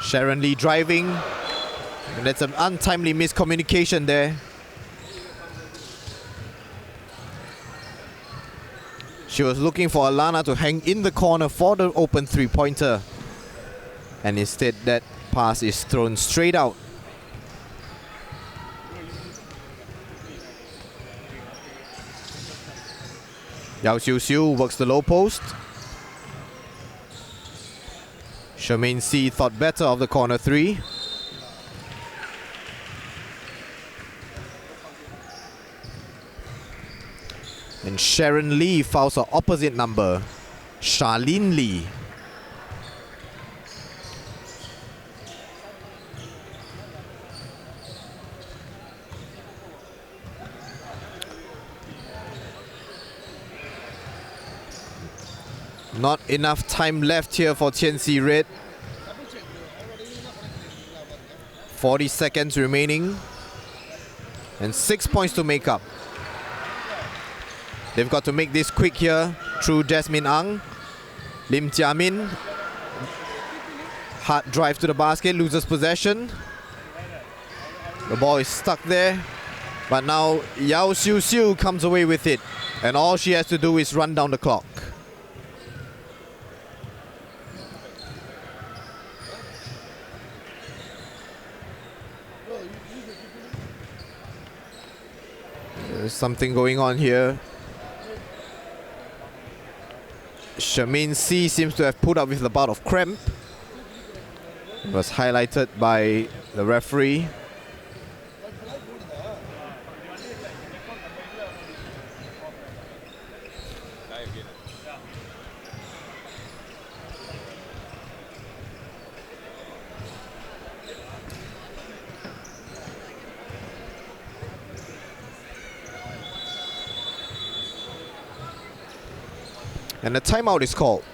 Sharon Lee driving. And that's an untimely miscommunication there. She was looking for Alana to hang in the corner for the open three-pointer. And instead that pass is thrown straight out. Yao Xiu Xiu works the low post. Charmaine C thought better of the corner three. And Sharon Lee fouls her opposite number, Charlene Lee. Not enough time left here for Qian Red. 40 seconds remaining. And 6 points to make up. They've got to make this quick here through Jasmine Ang. Lim Jiamin. Hard drive to the basket, loses possession. The ball is stuck there. But now Yao Xiu Xiu comes away with it. And all she has to do is run down the clock. There's something going on here. Charmaine C seems to have put up with a bout of cramp. It was highlighted by the referee. And a timeout is called.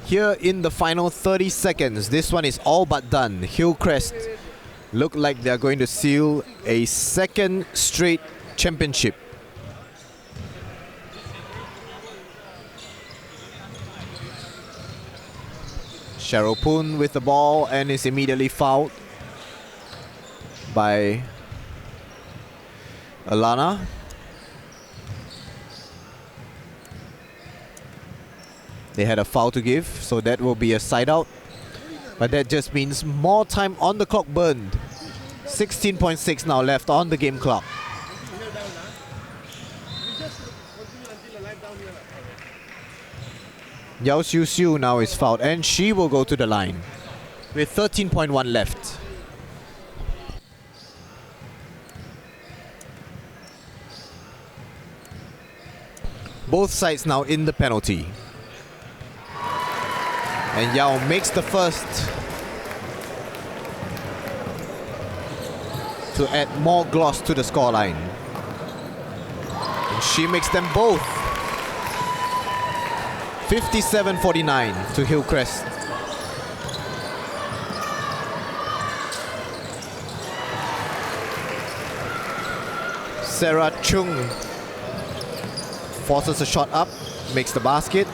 Here in the final 30 seconds, this one is all but done. Hillcrest look like they're going to seal a second straight championship. Cheryl Poon with the ball and is immediately fouled by Alana. They had a foul to give, so that will be a side out. But that just means more time on the clock burned. 16.6 now left on the game clock. Yao Xiu Xiu now is fouled and she will go to the line with 13.1 left. Both sides now in the penalty. And Yao makes the first to add more gloss to the scoreline. And she makes them both. 57-49 to Hillcrest. Sarah Chung forces a shot up, makes the basket.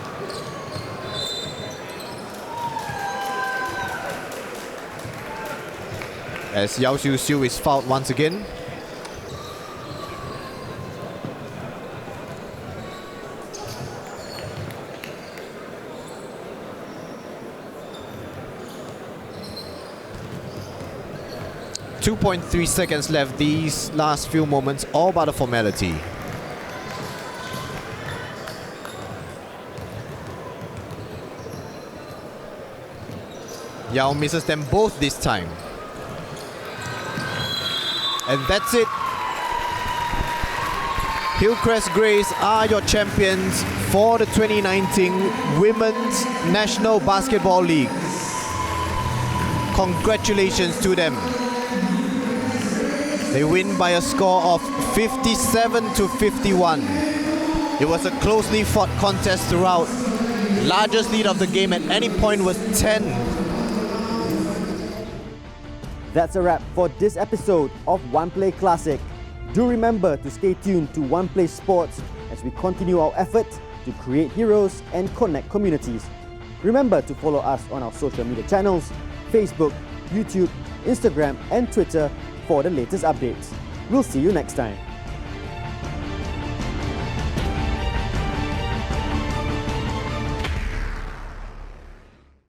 As Yao Xiu Xiu is fouled once again. .3 seconds left. These last few moments, all but a formality. Yao misses them both this time. And that's it. Hillcrest Greys are your champions for the 2019 Women's National Basketball League. Congratulations to them. They win by a score of 57-51. It was a closely fought contest throughout. Largest lead of the game at any point was 10. That's a wrap for this episode of One Play Classic. Do remember to stay tuned to One Play Sports as we continue our effort to create heroes and connect communities. Remember to follow us on our social media channels, Facebook, YouTube, Instagram and Twitter for the latest updates. We'll see you next time.